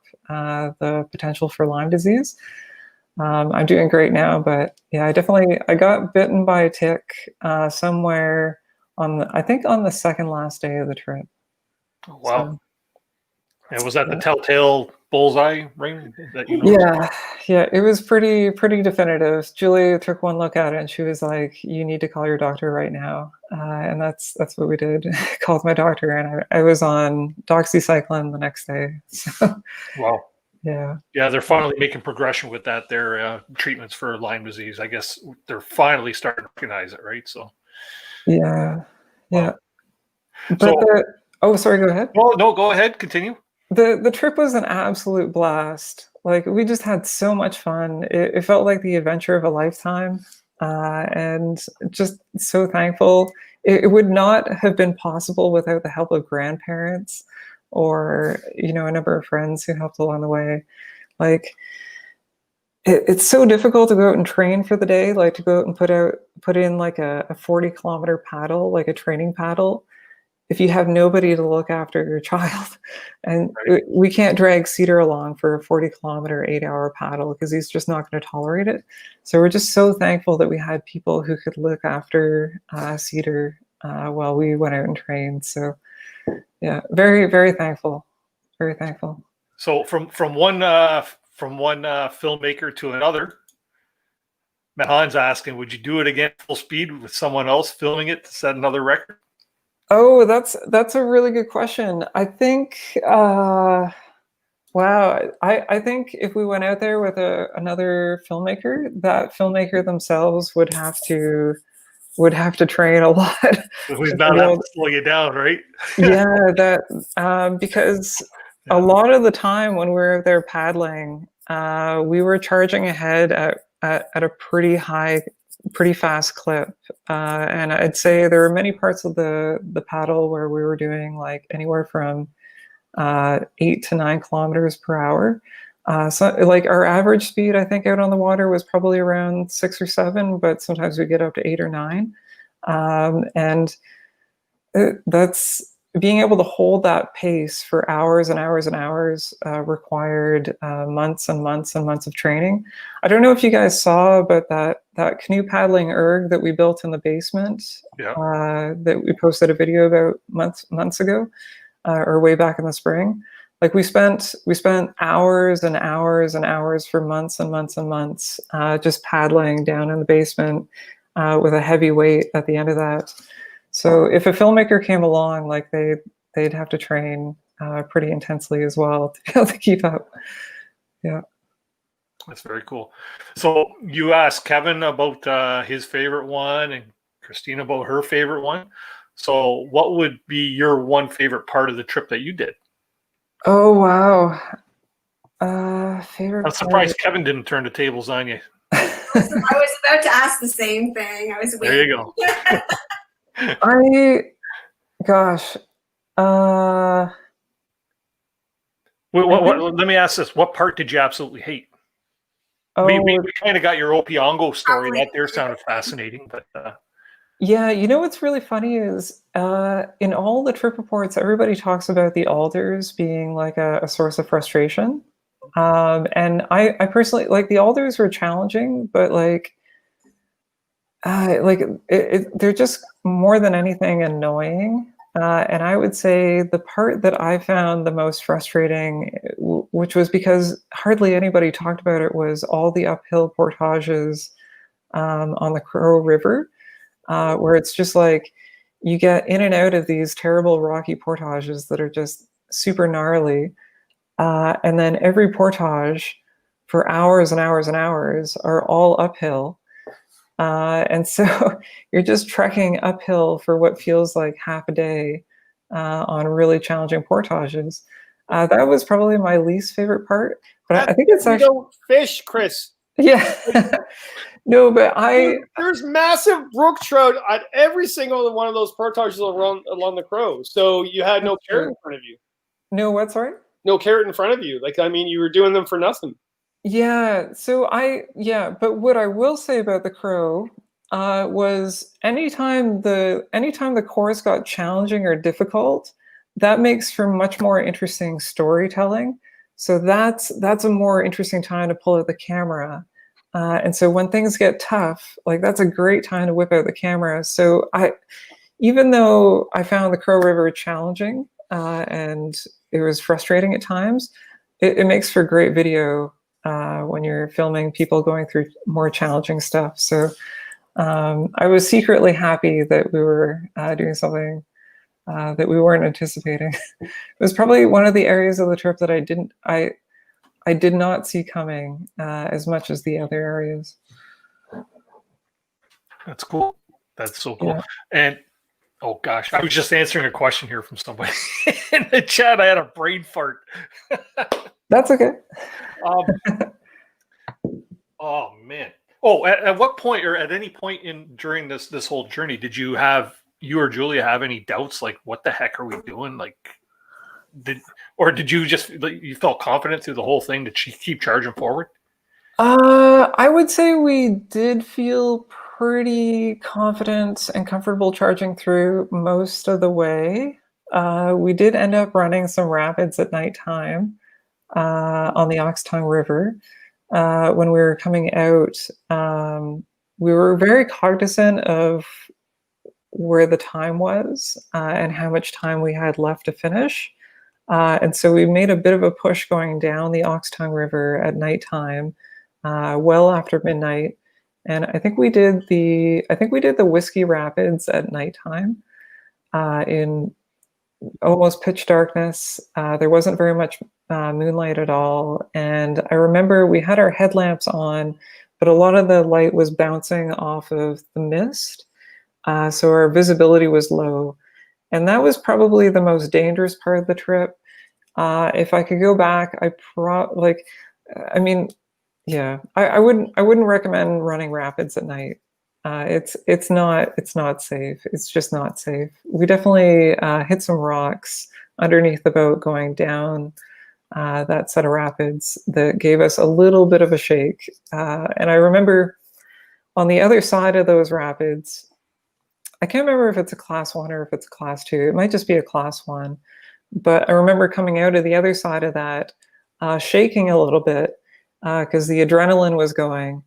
the potential for Lyme disease. I'm doing great now, but yeah, I got bitten by a tick somewhere I think on the second last day of the trip. Oh, wow. So, and was that the telltale bullseye ring that you noticed? Yeah, it was pretty definitive. Julie took one look at it and she was like, you need to call your doctor right now. And that's what we did. Called my doctor, and I was on doxycycline the next day. So, wow. Yeah, they're finally making progression with that. Their treatments for Lyme disease, I guess they're finally starting to recognize it, right? So yeah. Wow. But sorry, go ahead. Oh no, go ahead, continue. The trip was an absolute blast. Like, we just had so much fun. It felt like the adventure of a lifetime, and just so thankful. It would not have been possible without the help of grandparents or a number of friends who helped along the way. Like, it's so difficult to go out and train for the day, like to go out and put in like a 40-kilometer paddle, like a training paddle, if you have nobody to look after your child. And right. We can't drag Cedar along for a 40-kilometer 8-hour paddle because he's just not going to tolerate it. So we're just so thankful that we had people who could look after Cedar while we went out and trained. So yeah, very, very thankful. Very thankful. So from one filmmaker to another, Mahan's asking, would you do it again full speed with someone else filming it to set another record? Oh, that's a really good question. I think, wow, I think if we went out there with another filmmaker, that filmmaker themselves would have to train a lot. We've not have to slow you down, right? Yeah, because a lot of the time when we were out there paddling, we were charging ahead at a pretty fast clip. And I'd say there were many parts of the paddle where we were doing like anywhere from 8 to 9 kilometers per hour. So like our average speed, I think, out on the water was probably around 6 or 7, but sometimes we get up to 8 or 9. And that's being able to hold that pace for hours and hours and hours required months and months and months of training. I don't know if you guys saw, but that canoe paddling erg that we built in the basement, that we posted a video about months ago, or way back in the spring. Like we spent hours and hours and hours for months and months and months just paddling down in the basement with a heavy weight at the end of that. So if a filmmaker came along, like they'd have to train pretty intensely as well to be able to keep up. Yeah. That's very cool. So you asked Kevin about his favorite one and Christina about her favorite one. So what would be your one favorite part of the trip that you did? Oh, wow. Favorite I'm surprised Kevin didn't turn the tables on you. I was about to ask the same thing. I was waiting. There you go. Gosh. Let me ask this. What part did you absolutely hate? We kind of got your Opeongo story. That there sounded fascinating, but yeah, you know what's really funny is in all the trip reports, everybody talks about the alders being like a source of frustration. And I personally, like, the alders were challenging, but they're just more than anything annoying. And I would say the part that I found the most frustrating, which was because hardly anybody talked about it, was all the uphill portages on the Crow River, where it's just like you get in and out of these terrible rocky portages that are just super gnarly. And then every portage for hours and hours and hours are all uphill. And so you're just trekking uphill for what feels like half a day on really challenging portages. That was probably my least favorite part. But I think it's actually... You don't fish, Chris. Yeah. No, but there's massive brook trout at every single one of those portages along the Crow. So you had no carrot in front of you. No, what? Sorry? No carrot in front of you. Like, I mean, you were doing them for nothing. Yeah. But what I will say about the Crow was anytime the course got challenging or difficult, that makes for much more interesting storytelling. So that's a more interesting time to pull out the camera. And so when things get tough, like, that's a great time to whip out the camera. So even though I found the Crow River challenging and it was frustrating at times, it makes for great video when you're filming people going through more challenging stuff. So I was secretly happy that we were doing something that we weren't anticipating. It was probably one of the areas of the trip that I did not see coming as much as the other areas. That's cool. That's so cool. Yeah. And oh gosh, I was just answering a question here from somebody in the chat. I had a brain fart. That's okay. Oh man. Oh, at what point, or at any point during this whole journey, did you or Julia have any doubts? Like, what the heck are we doing? Like, did you just, you felt confident through the whole thing to keep charging forward? I would say we did feel pretty confident and comfortable charging through most of the way. We did end up running some rapids at nighttime on the Oxtongue River. When we were coming out, we were very cognizant of where the time was and how much time we had left to finish. And so we made a bit of a push going down the Oxtongue River at nighttime, well after midnight. And I think we did the Whiskey Rapids at nighttime in almost pitch darkness. There wasn't very much moonlight at all. And I remember we had our headlamps on, but a lot of the light was bouncing off of the mist. So our visibility was low. And that was probably the most dangerous part of the trip. If I could go back, I wouldn't recommend running rapids at night. It's not safe. It's just not safe. We definitely hit some rocks underneath the boat going down that set of rapids that gave us a little bit of a shake. And I remember on the other side of those rapids, I can't remember if it's a class 1 or if it's a class 2. It might just be a class 1. But I remember coming out of the other side of that, shaking a little bit because the adrenaline was going.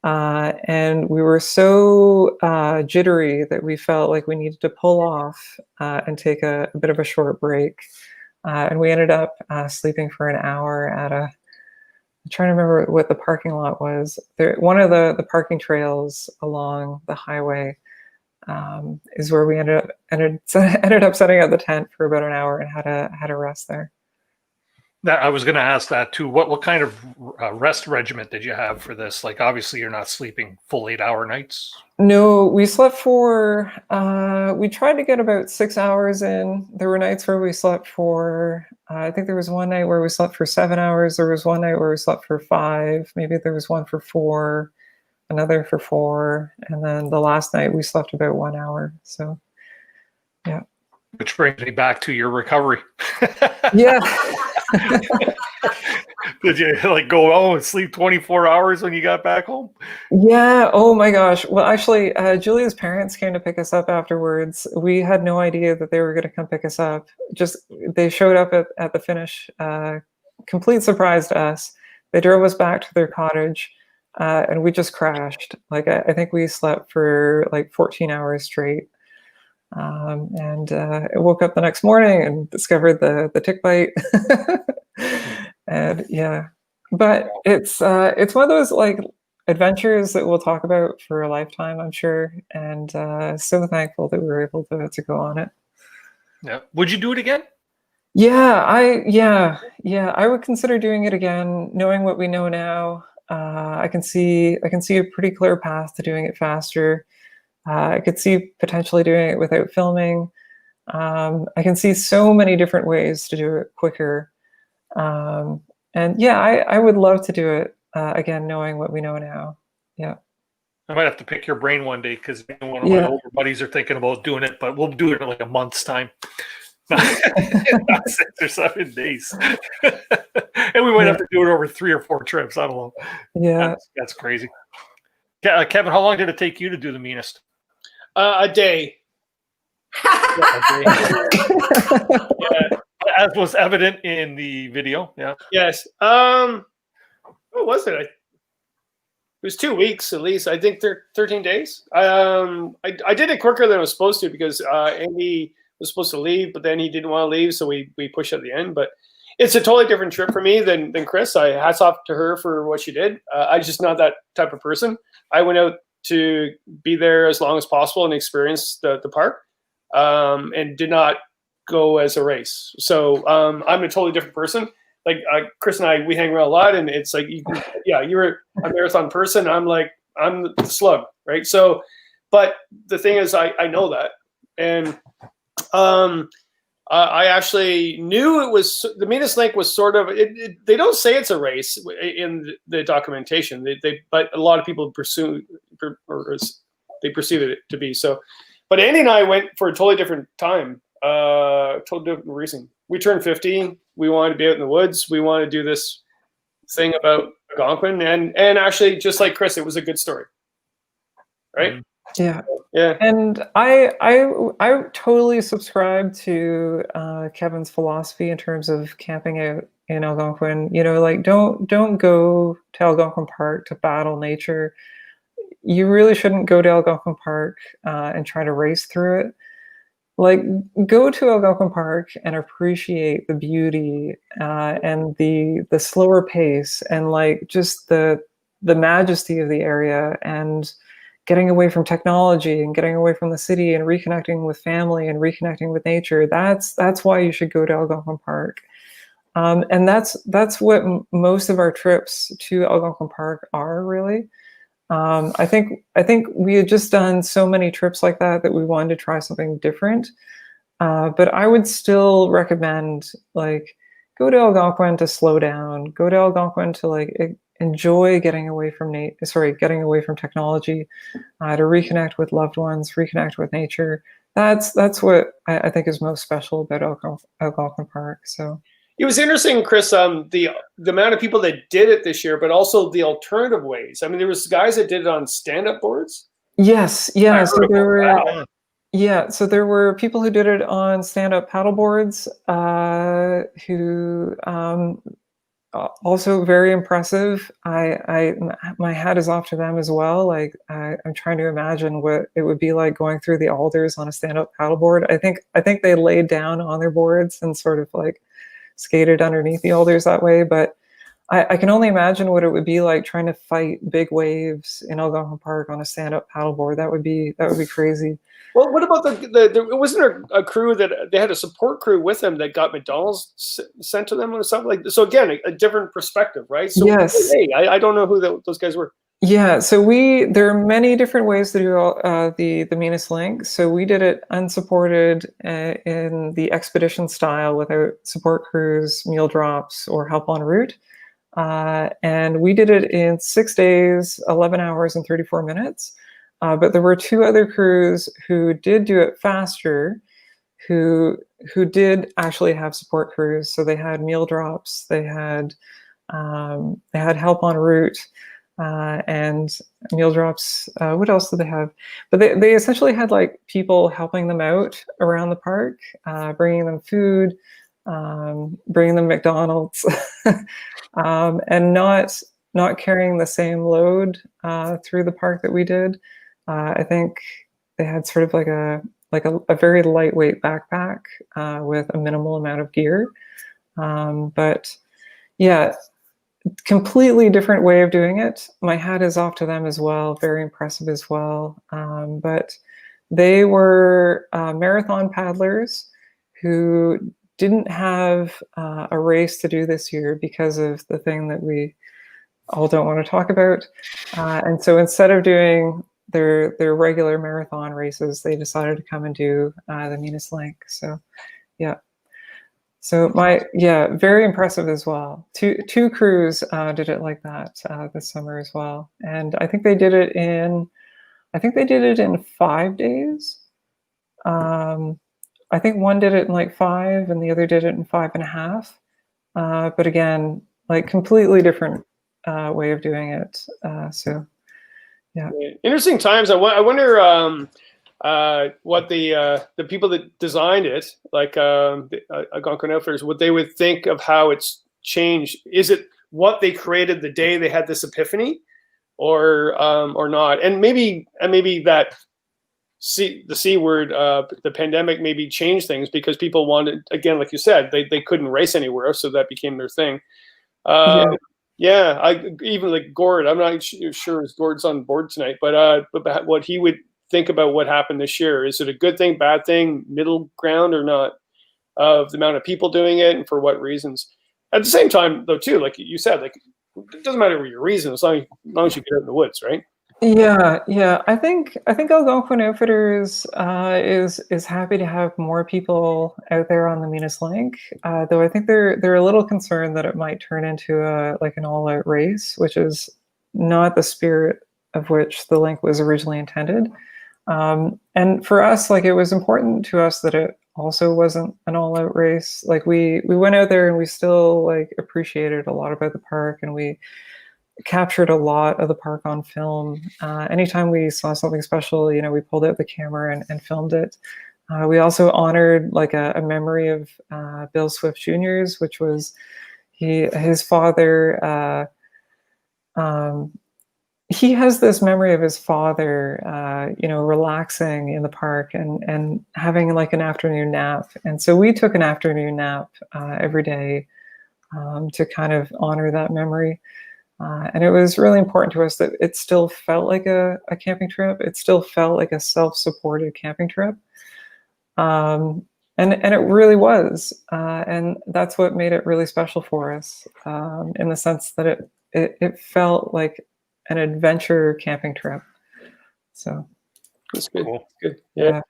And we were so jittery that we felt like we needed to pull off and take a bit of a short break. And we ended up sleeping for an hour at I'm trying to remember what the parking lot was. One of the parking trails along the highway is where we ended up setting up the tent for about an hour and had a rest there. That I was going to ask that too. What kind of rest regiment did you have for this? Like, obviously, you're not sleeping full 8-hour nights. No, we slept for. We tried to get about 6 hours in. There were nights where we slept for. I think there was one night where we slept for 7 hours. There was one night where we slept for 5. Maybe there was one for 4, another for 4, and then the last night we slept about 1 hour. So, yeah. Which brings me back to your recovery. Yeah. Did you like go home and sleep 24 hours when you got back home? Yeah. Oh my gosh. Well, actually, Julia's parents came to pick us up afterwards. We had no idea that they were going to come pick us up. Just they showed up at the finish. Complete surprise to us. They drove us back to their cottage, and we just crashed. Like I think we slept for like 14 hours straight. And I woke up the next morning and discovered the tick bite. And yeah, but it's one of those like adventures that we'll talk about for a lifetime, I'm sure. And so thankful that we were able to go on it. Yeah. Would you do it again? Yeah, I would consider doing it again, knowing what we know now. I can see a pretty clear path to doing it faster. I could see potentially doing it without filming. I can see so many different ways to do it quicker. And yeah, I would love to do it again, knowing what we know now. Yeah. I might have to pick your brain one day because one of my older buddies are thinking about doing it, but we'll do it in like a month's time. Not 6 or 7 days. And we might have to do it over 3 or 4 trips. I don't know. Yeah. That's crazy. Kevin, how long did it take you to do the meanest? A day. As was evident in the video. Yeah. Yes. What was it? It was 2 weeks at least. I think 13 days. I did it quicker than I was supposed to because Andy was supposed to leave, but then he didn't want to leave, so we pushed at the end. But it's a totally different trip for me than Chris. Hats off to her for what she did. I'm just not that type of person. I went out to be there as long as possible and experience the park, and did not go as a race. So I'm a totally different person. Like Chris and I, we hang around a lot, and it's like, you're a marathon person. I'm the slug, right? So, but the thing is, I know that, and I actually knew it was the meanest link was sort of. They don't say it's a race in the documentation. But a lot of people perceive it to be so. But Andy and I went for a totally different time, totally different reason. We turned 50. We wanted to be out in the woods. We wanted to do this thing about Algonquin, and actually, just like Chris, it was a good story, right? Yeah. Yeah. And I totally subscribe to Kevin's philosophy in terms of camping out in Algonquin. You know, like don't go to Algonquin Park to battle nature. You really shouldn't go to Algonquin Park and try to race through it. Like, go to Algonquin Park and appreciate the beauty and the slower pace and like just the majesty of the area, and getting away from technology and getting away from the city and reconnecting with family and reconnecting with nature. That's why you should go to Algonquin Park. And that's what most of our trips to Algonquin Park are really. I think we had just done so many trips like that we wanted to try something different. But I would still recommend like go to Algonquin to slow down. Go to Algonquin to like enjoy getting away from technology, to reconnect with loved ones, reconnect with nature. That's what I think is most special about Algonquin Park. So. It was interesting, Chris, the amount of people that did it this year, but also the alternative ways. I mean, there was guys that did it on stand-up boards. Yes, yeah. So there were people who did it on stand-up paddle boards, who also very impressive. My hat is off to them as well. Like I'm trying to imagine what it would be like going through the alders on a stand-up paddleboard. I think they laid down on their boards and sort of like skated underneath the alders that way. But I can only imagine what it would be like trying to fight big waves in Algonquin Park on a stand-up paddleboard. That would be crazy. Well, what about the wasn't there a crew that they had a support crew with them that got McDonald's sent to them or something like that? So again, a different perspective, right? So Yes. hey, I don't know who those guys were. Yeah, so there are many different ways to do the Venus Link. So we did it unsupported in the expedition style without support crews, meal drops, or help en route. And we did it in 6 days, 11 hours and 34 minutes. But there were 2 other crews who did do it faster, who did actually have support crews. So they had meal drops, they had help en route, and meal drops. What else did they have? But they essentially had like people helping them out around the park, bringing them food, bringing them McDonald's, and not carrying the same load through the park that we did. I think they had sort of like a very lightweight backpack with a minimal amount of gear. But yeah, completely different way of doing it. My hat is off to them as well. Very impressive as well. But they were marathon paddlers who didn't have a race to do this year because of the thing that we all don't want to talk about. And so instead of doing their regular marathon races, they decided to come and do the Venus Link. So yeah. So very impressive as well. Two crews did it like that this summer as well. And I think they did it in 5 days. I think one did it in like 5 and the other did it in 5.5. But again, like completely different way of doing it. So yeah. Interesting times. I wonder what the people that designed it, like Algonquin Outfitters, what they would think of how it's changed. Is it what they created the day they had this epiphany, or not? And maybe that the C word, the pandemic, maybe changed things because people wanted, again, like you said, they couldn't race anywhere, so that became their thing. Yeah, I even like Gord. I'm not sure if Gord's on board tonight, but what he would think about what happened this year. Is it a good thing, bad thing, middle ground, or not? Of the amount of people doing it and for what reasons. At the same time, though, too, like you said, like it doesn't matter what your reason, as long as you get out in the woods, right? Yeah. I think Algonquin Outfitters is happy to have more people out there on the Venus Link. Though I think they're a little concerned that it might turn into an all-out race, which is not the spirit of which the link was originally intended. And for us, like it was important to us that it also wasn't an all-out race. Like we went out there and we still like appreciated a lot about the park, and we captured a lot of the park on film. Anytime we saw something special, we pulled out the camera and filmed it. We also honored like a memory of Bill Swift Jr.'s, which was his father. He has this memory of his father, relaxing in the park and having like an afternoon nap. And so we took an afternoon nap every day to kind of honor that memory. And it was really important to us that it still felt like a camping trip. It still felt like a self-supported camping trip. And it really was. And that's what made it really special for us, in the sense that it felt like an adventure camping trip. So that's good. Cool. Good. Yeah.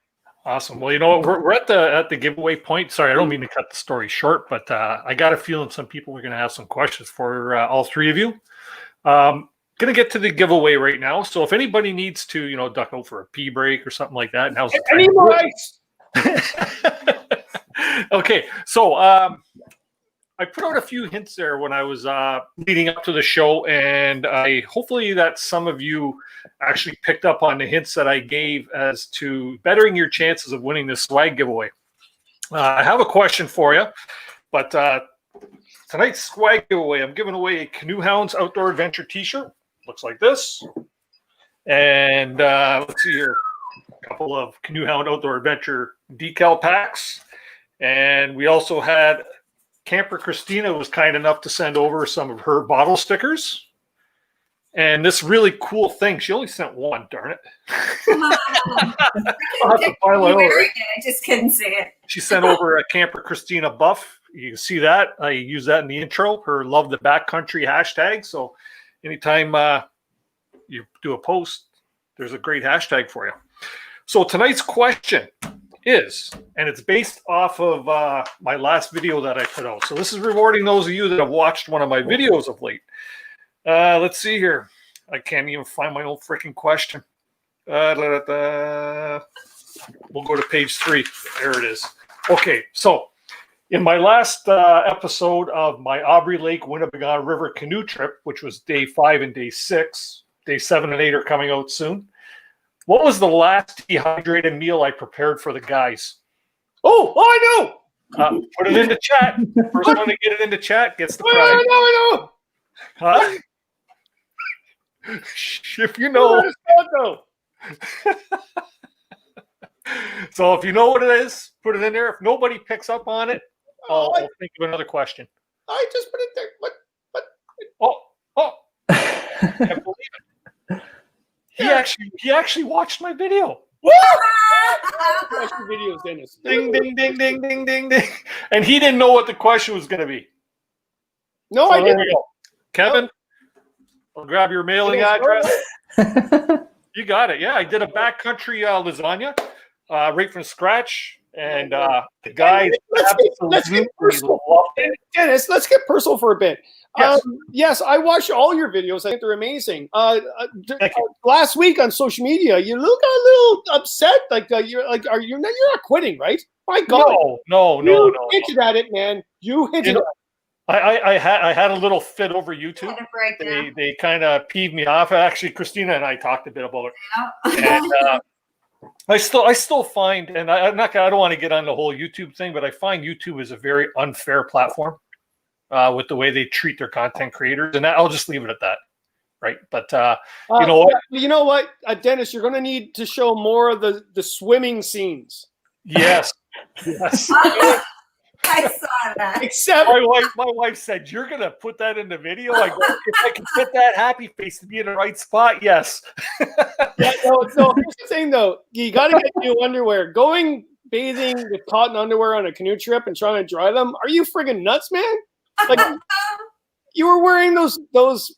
Awesome. Well, we're at the giveaway point. Sorry, I don't mean to cut the story short, but I got a feeling some people are going to have some questions for all three of you. Going to get to the giveaway right now. So if anybody needs to, duck out for a pee break or something like that, now's the time. Any more ice? Okay, so I put out a few hints there when I was leading up to the show, and hopefully that some of you actually picked up on the hints that I gave as to bettering your chances of winning this swag giveaway. I have a question for you, but tonight's swag giveaway. I'm giving away a Canoe Hounds Outdoor Adventure t-shirt. Looks like this. And let's see here. A couple of Canoe Hound Outdoor Adventure decal packs. And we also had Camper Christina was kind enough to send over some of her bottle stickers. And this really cool thing, she only sent one, darn it. I'll have to file it over. I just couldn't see it. She sent over a Camper Christina buff. You can see that. I use that in the intro, her Love the Backcountry hashtag. So anytime you do a post, there's a great hashtag for you. So tonight's question is, and it's based off of my last video that I put out. So this is rewarding those of you that have watched one of my videos of late. Let's see here. I can't even find my own freaking question. We'll go to page 3. There it is. Okay, so in my last episode of my Aubrey Lake Winnebago River canoe trip, which was day 5 and day 6, day 7 and 8 are coming out soon. What was the last dehydrated meal I prepared for the guys? Oh, I know. Put it in the chat. First one to get it in the chat gets the prize. I know. Huh? If you know. So if you know what it is, put it in there. If nobody picks up on it, I'll think of another question. I just put it there. What? Oh. I can't believe it. He actually watched my video. Watch your videos, Dennis. Ding, ding, ding, ding, ding, ding, ding. And he didn't know what the question was going to be. No, So I there we didn't. go. Kevin, I'll grab your mailing address. You got it. Yeah, I did a backcountry lasagna right from scratch. And the guys Let's get personal. loved it. Dennis, let's get personal for a bit. Yes. Yes, I watched all your videos. I think they're amazing. Thank you. Last week on social media, you look a little upset. You're not quitting, right? My God, No. You hinted at it, man. You hinted at it. I had a little fit over YouTube. Yeah. They kind of peeved me off. Actually, Christina and I talked a bit about it. And I still find, and I don't want to get on the whole YouTube thing, but I find YouTube is a very unfair platform with the way they treat their content creators, and I'll just leave it at that, right? But you know what? You know what, Dennis, you're going to need to show more of the swimming scenes. Yes. I saw that. Except my wife said, "You're gonna put that in the video." I go, "If I can fit that happy face to be in the right spot, yes." no. Here's the thing, though. You got to get new underwear. Going bathing with cotton underwear on a canoe trip and trying to dry them. Are you friggin' nuts, man? Like you were wearing those.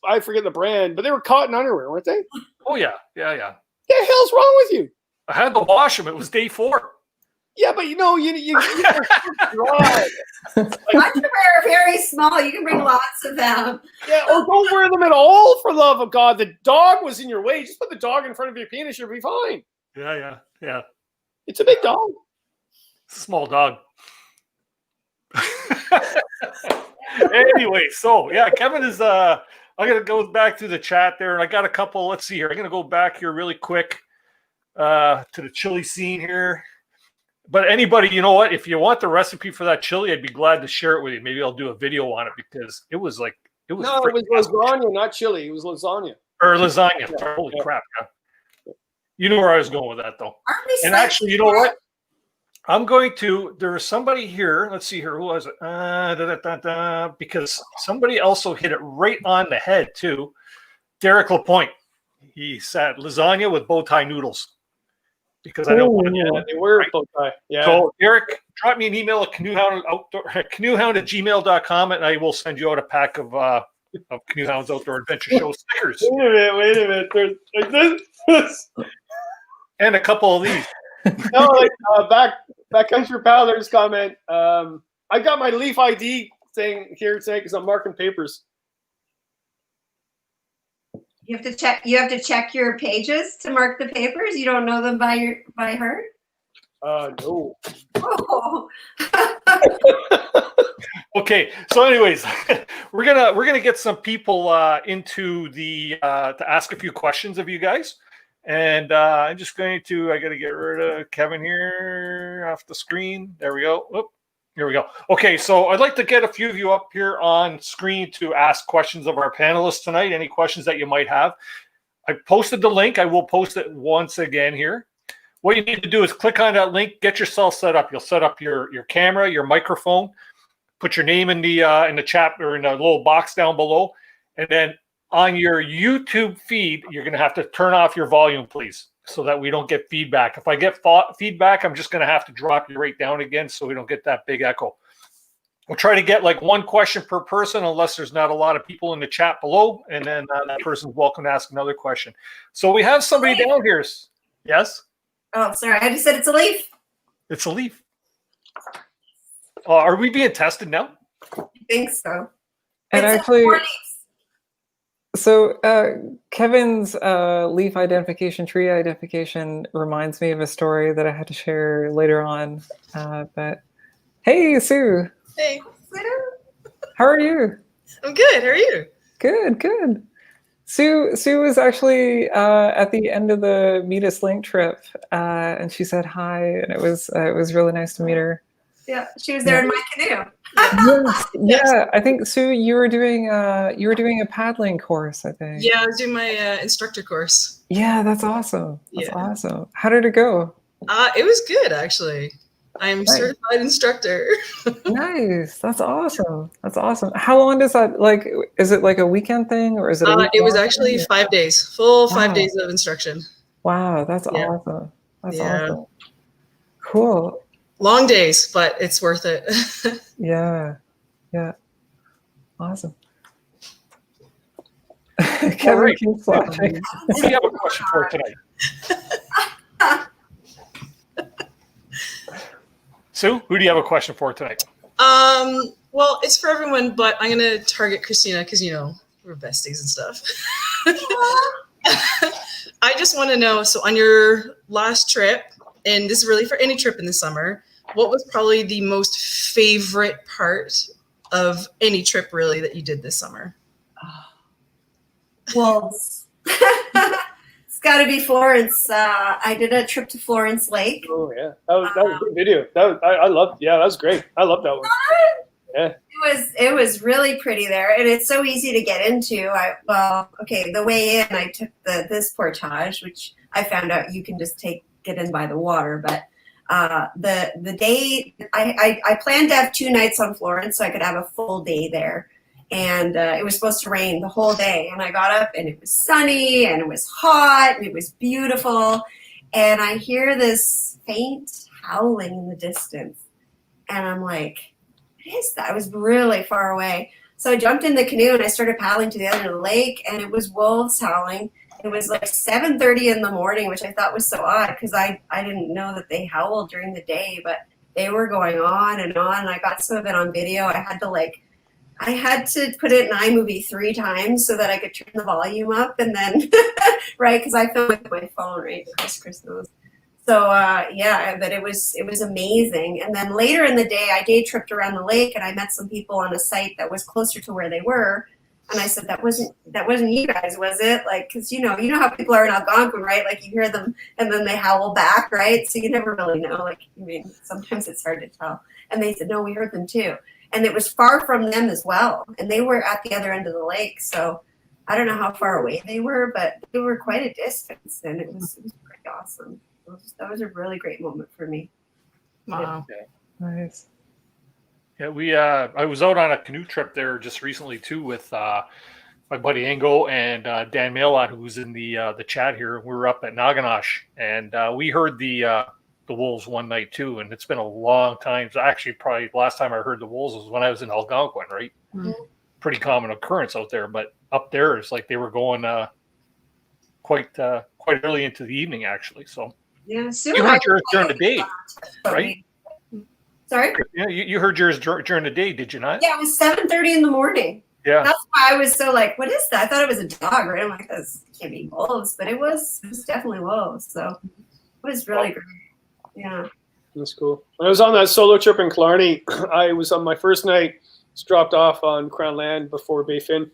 I forget the brand, but they were cotton underwear, weren't they? Oh yeah. What the hell's wrong with you? I had to wash them. It was day 4. Yeah, but you dry. Underwear are very small. You can bring lots of them. Yeah, or don't wear them at all, for love of God. The dog was in your way. Just put the dog in front of your penis, you'll be fine. Yeah. It's a big dog. Small dog. Anyway, so yeah, Kevin is I'm gonna go back to the chat there, and I got a couple. Let's see here. I'm gonna go back here really quick to the chili scene here. But anybody, you know what? If you want the recipe for that chili, I'd be glad to share it with you. Maybe I'll do a video on it because it was No, it was lasagna, not chili. It was lasagna. Or lasagna. Yeah. Holy crap! Yeah. You know where I was going with that, though. Aren't we And actually, you know what? I'm going to. There was somebody here. Let's see here. Who was it? Because somebody also hit it right on the head too. Derek Lapointe. He said lasagna with bow tie noodles. Because I don't want to. They were bow tie. Yeah. So Derek, drop me an email at canoehound@gmail.com, and I will send you out a pack of Canoe Hounds Outdoor Adventure Show stickers. Wait a minute. There's like this. And a couple of these. No, like backcountry pal, there's comment. I got my Leaf ID thing here today because I'm marking papers. You have to check your pages to mark the papers. You don't know them by heart. No. Oh. Okay, so anyways, we're gonna get some people into the to ask a few questions of you guys, and I'm just going to I got to get rid of Kevin here off the screen. There we go. Whoop. Here we go. Okay, so I'd like to get a few of you up here on screen to ask questions of our panelists tonight. Any questions that you might have. I posted the link. I will post it once again here. What you need to do is click on that link, get yourself set up. You'll set up your camera, your microphone, put your name in the chat or in the little box down below, and then on your YouTube feed, you're going to have to turn off your volume, please, so that we don't get feedback. If I get feedback, I'm just going to have to drop you right down again so we don't get that big echo. We'll try to get like one question per person unless there's not a lot of people in the chat below, and then that person's welcome to ask another question. So we have somebody down here. Yes? Oh, sorry. I just said it's a leaf. It's a leaf. Are we being tested now? I think so. And It's actually, 4 leaves. so Kevin's leaf identification, tree identification reminds me of a story that I had to share later on. But hey, Sue. Hey, How are you? I'm good. How are you? Good, good. Sue was actually at the end of the Meet Us Link trip, and she said hi, and it was really nice to meet her. Yeah, she was there in my canoe. Yes, yeah. I think Sue, you were doing a paddling course, I think. Yeah, I was doing my instructor course. Yeah, that's awesome. That's Yeah. awesome. How did it go? It was good, actually. I'm Nice. certified instructor. Nice. That's awesome. That's awesome. How long does that like? Is it like a weekend thing or is it? It was week-long actually thing? 5 days, full 5 Wow. days of instruction. Wow, that's Yeah. awesome. That's Yeah. awesome. Cool. Long days, but it's worth it. Yeah. Yeah. Awesome. Kevin right. keeps flashing. Who do you have a question for tonight? Sue, who do you have a question for tonight? Well, it's for everyone, but I'm gonna target Christina because we're besties and stuff. I just want to know. So, on your last trip, and this is really for any trip in the summer, what was probably the most favorite part of any trip, really, that you did this summer? Wolves. It's got to be Florence. I did a trip to Florence Lake. Oh yeah, that was a good video. I loved. Yeah, that was great. I love that one. Yeah. It was really pretty there, and it's so easy to get into. The way in, I took this portage, which I found out you can just get in by the water. But the day I planned to have 2 nights on Florence, so I could have a full day there. And it was supposed to rain the whole day. And I got up and it was sunny and it was hot and it was beautiful. And I hear this faint howling in the distance. And I'm like, what is that? I was really far away. So I jumped in the canoe and I started paddling to the other end of the lake, and it was wolves howling. It was like 7:30 in the morning, which I thought was so odd because I didn't know that they howled during the day, but they were going on and on. And I got some of it on video. I had to put it in iMovie 3 times so that I could turn the volume up, and then, right, because I film with my phone, right? Chris knows. So but it was amazing. And then later in the day, I day tripped around the lake, and I met some people on a site that was closer to where they were. And I said, that wasn't you guys, was it? Like, because you know how people are in Algonquin, right? Like you hear them and then they howl back, right? So you never really know. Like, I mean, sometimes it's hard to tell. And they said, no, we heard them too. And it was far from them as well. And they were at the other end of the lake. So I don't know how far away they were, but they were quite a distance. And it was pretty awesome. That was a really great moment for me. Wow. Nice. Yeah, I was out on a canoe trip there just recently too with my buddy Ango and Dan Malot, who's in the chat here. We were up at Naganash, and we heard the wolves one night too. And it's been a long time. So actually, probably the last time I heard the wolves was when I was in Algonquin, right? Mm-hmm. Pretty common occurrence out there, but up there it's like they were going quite early into the evening actually. So Yeah, you heard yours during the day, right? Sorry? Yeah, you heard yours during the day, did you not? Yeah, it was 7:30 in the morning. Yeah. That's why I was so like, what is that? I thought it was a dog, right? I'm like, this can't be wolves, but it was definitely wolves. So it was really great. Yeah. That's cool. When I was on that solo trip in Killarney, I was on my first night. Was dropped off on Crown Land before Bayfin,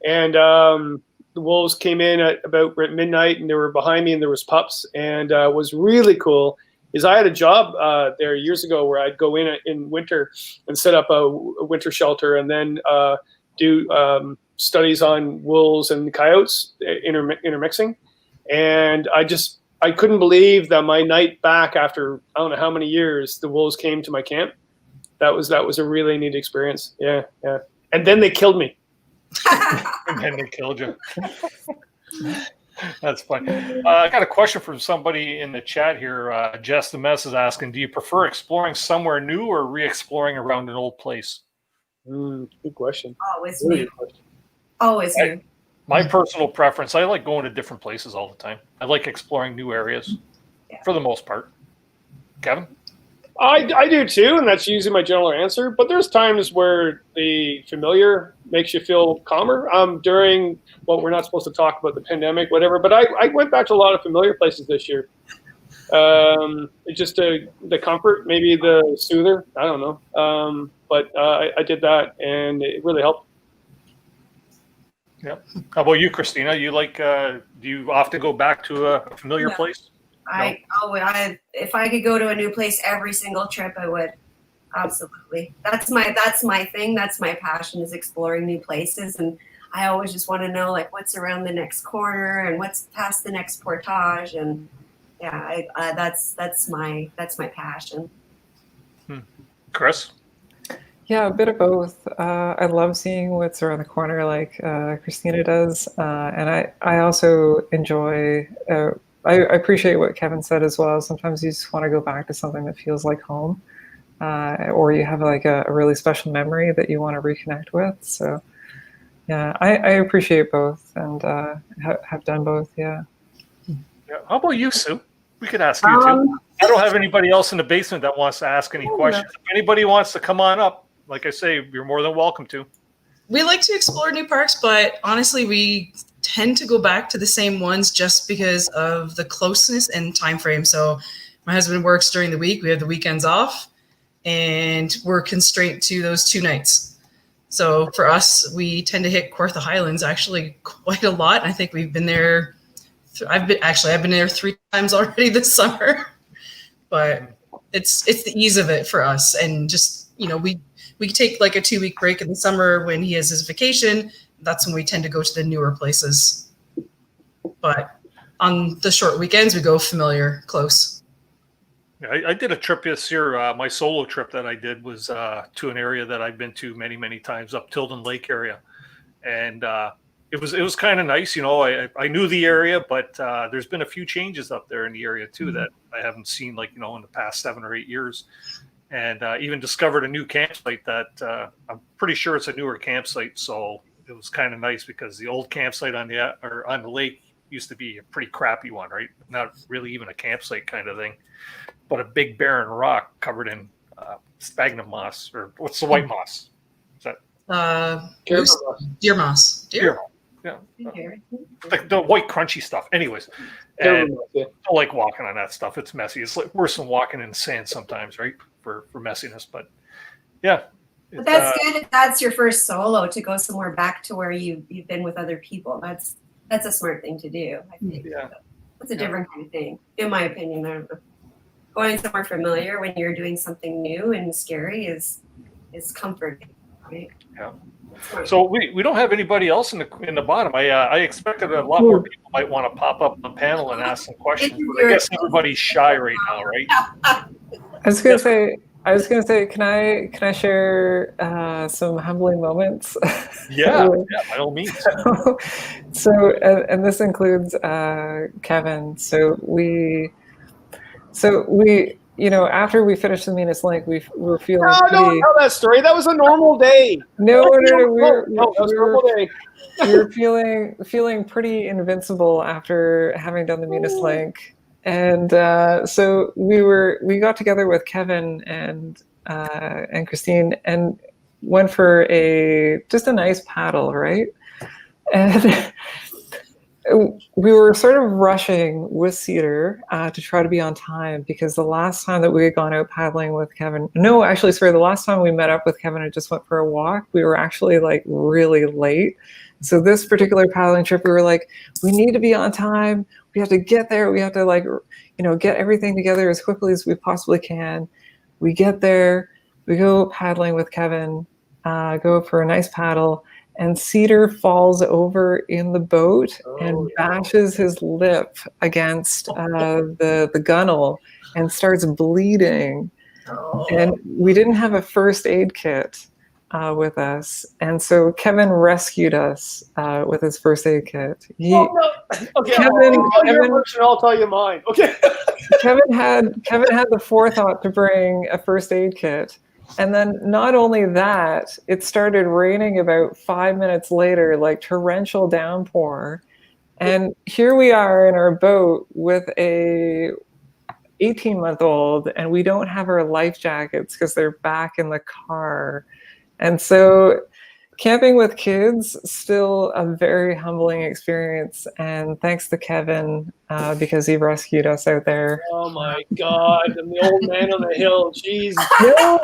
and the wolves came in at about midnight, and they were behind me, and there was pups, and it was really cool is I had a job there years ago where I'd go in winter and set up a winter shelter, and then do studies on wolves and coyotes intermixing. And I couldn't believe that my night back after I don't know how many years, the wolves came to my camp. That was a really neat experience. Yeah. And then they killed me. And then they killed you. That's fun. I got a question from somebody in the chat here. Jess the Mess is asking, do you prefer exploring somewhere new or re-exploring around an old place? Good question. Always Really new. good question. Always new. My personal preference, I like going to different places all the time. I like exploring new areas for the most part. Kevin? I do too, and that's usually my general answer. But there's times where the familiar makes you feel calmer. During we're not supposed to talk about the pandemic, whatever. But I went back to a lot of familiar places this year. It's just the comfort, maybe the soother. I don't know. But I did that, and it really helped. Yeah. How about you, Christina? You like? Do you often go back to a familiar place? If I could go to a new place every single trip, I would. Absolutely. That's my thing. That's my passion, is exploring new places. And I always just want to know like what's around the next corner and what's past the next portage. And yeah, that's my passion. Chris? Yeah, a bit of both. I love seeing what's around the corner like Christina does. And I also enjoy, I appreciate what Kevin said as well. Sometimes you just want to go back to something that feels like home, or you have like a really special memory that you want to reconnect with. So yeah, I appreciate both and have done both, yeah. How about you, Sue? We could ask you too. I don't have anybody else in the basement that wants to ask any questions. If anybody wants to come on up, like I say, you're more than welcome to. We like to explore new parks, but honestly, we tend to go back to the same ones just because of the closeness and time frame. So my husband works during the week. We have the weekends off, and we're constrained to those 2 nights. So for us, we tend to hit Kawartha Highlands actually quite a lot. I think we've been there. I've been there 3 times already this summer, but it's the ease of it for us. And just, we take like a 2-week break in the summer when he has his vacation. That's when we tend to go to the newer places. But on the short weekends, we go familiar, close. Yeah, I did a trip this year. My solo trip that I did was to an area that I've been to many, many times, up Tilden Lake area. And it was kind of nice. I knew the area, but there's been a few changes up there in the area too that I haven't seen in the past 7 or 8 years. And even discovered a new campsite that I'm pretty sure it's a newer campsite. So it was kind of nice because the old campsite on the lake used to be a pretty crappy one, right? Not really even a campsite kind of thing, but a big barren rock covered in sphagnum moss, or what's the white moss? Is that deer moss? Deer. Yeah. The white crunchy stuff. Anyways, and I don't like walking on that stuff. It's messy. It's like worse than walking in the sand sometimes, right? For messiness, but yeah. But that's good if that's your first solo, to go somewhere back to where you've been with other people. That's a smart thing to do, I think. Yeah. That's a different kind of thing, in my opinion. I don't know. Going somewhere familiar when you're doing something new and scary is comforting, right? Yeah. So we don't have anybody else in the bottom. I expected a lot more people might want to pop up on the panel and ask some questions, but I guess everybody's shy right now, right? I was gonna say, can I share some humbling moments? Yeah, by all means. So and this includes Kevin. So we after we finished the Minas Link, we were feeling. No, don't tell that story. That was a normal day. No. That was a normal day. We were feeling pretty invincible after having done the Minas Link. And so we got together with Kevin and Christine and went for just a nice paddle, right? And we were sort of rushing with Cedar to try to be on time, because the last time that we had gone out paddling with Kevin, the last time we met up with Kevin and just went for a walk, we were actually like really late. So this particular paddling trip, we were like, we need to be on time. we have to get there. We have to like, get everything together as quickly as we possibly can. We get there, we go paddling with Kevin, go for a nice paddle, and Cedar falls over in the boat and bashes his lip against the gunnel and starts bleeding. And we didn't have a first aid kit with us, and so Kevin rescued us with his first aid kit. Okay, Kevin, I'll tell you mine. Okay. Kevin had the forethought to bring a first aid kit. And then not only that, it started raining about 5 minutes later, like torrential downpour. And here we are in our boat with a 18-month-old, and we don't have our life jackets because they're back in the car. And so camping with kids, still a very humbling experience. And thanks to Kevin, because he rescued us out there. Oh my God. I'm the old man on the hill. Jeez. No.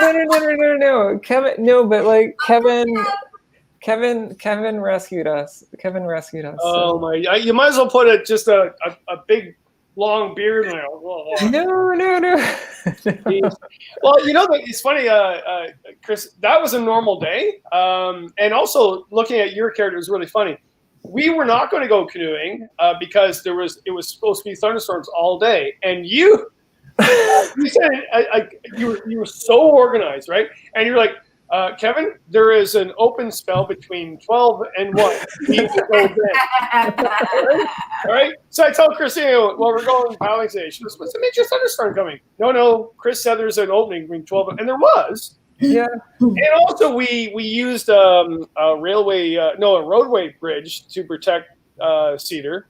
Kevin, no, but like Kevin rescued us. Kevin rescued us. Oh my, you might as well put just a big long beard in there. No. Well, it's funny, Chris, that was a normal day. And also looking at your character was really funny. We were not going to go canoeing because it was supposed to be thunderstorms all day. And you said you were so organized, right? And you're like, Kevin, there is an open spell between 12 and 1. We need to go there. All right. So I tell Christina, well, we're going paddling today. She goes, what's the major thunderstorm coming? No. Chris said there's an opening between 12 and there was. Yeah. And also we used a roadway bridge to protect Cedar.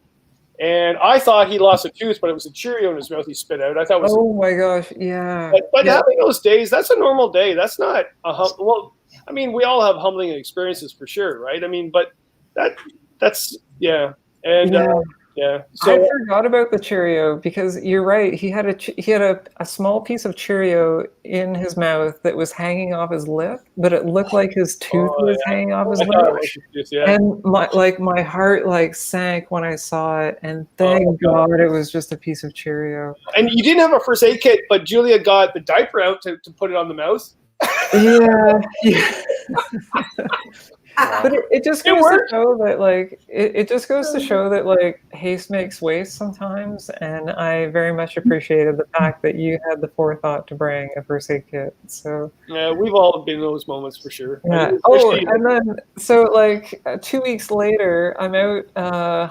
And I thought he lost a tooth, but it was a Cheerio in his mouth he spit out. I thought it was. Oh my gosh, yeah. But having those days, that's a normal day. That's not well. I mean, we all have humbling experiences for sure, right? I mean, but that's yeah. And so I forgot about the Cheerio because you're right. He had a small piece of Cheerio in his mouth that was hanging off his lip, but it looked like his tooth was hanging off his lip. And my heart sank when I saw it. And thank God it was just a piece of Cheerio. And you didn't have a first aid kit, but Julia got the diaper out to put it on the mouth. Yeah. But it just goes to show that it just goes to show that haste makes waste sometimes, and I very much appreciated the fact that you had the forethought to bring a first aid kit. So yeah, we've all been in those moments for sure. Yeah. And then 2 weeks later, I'm out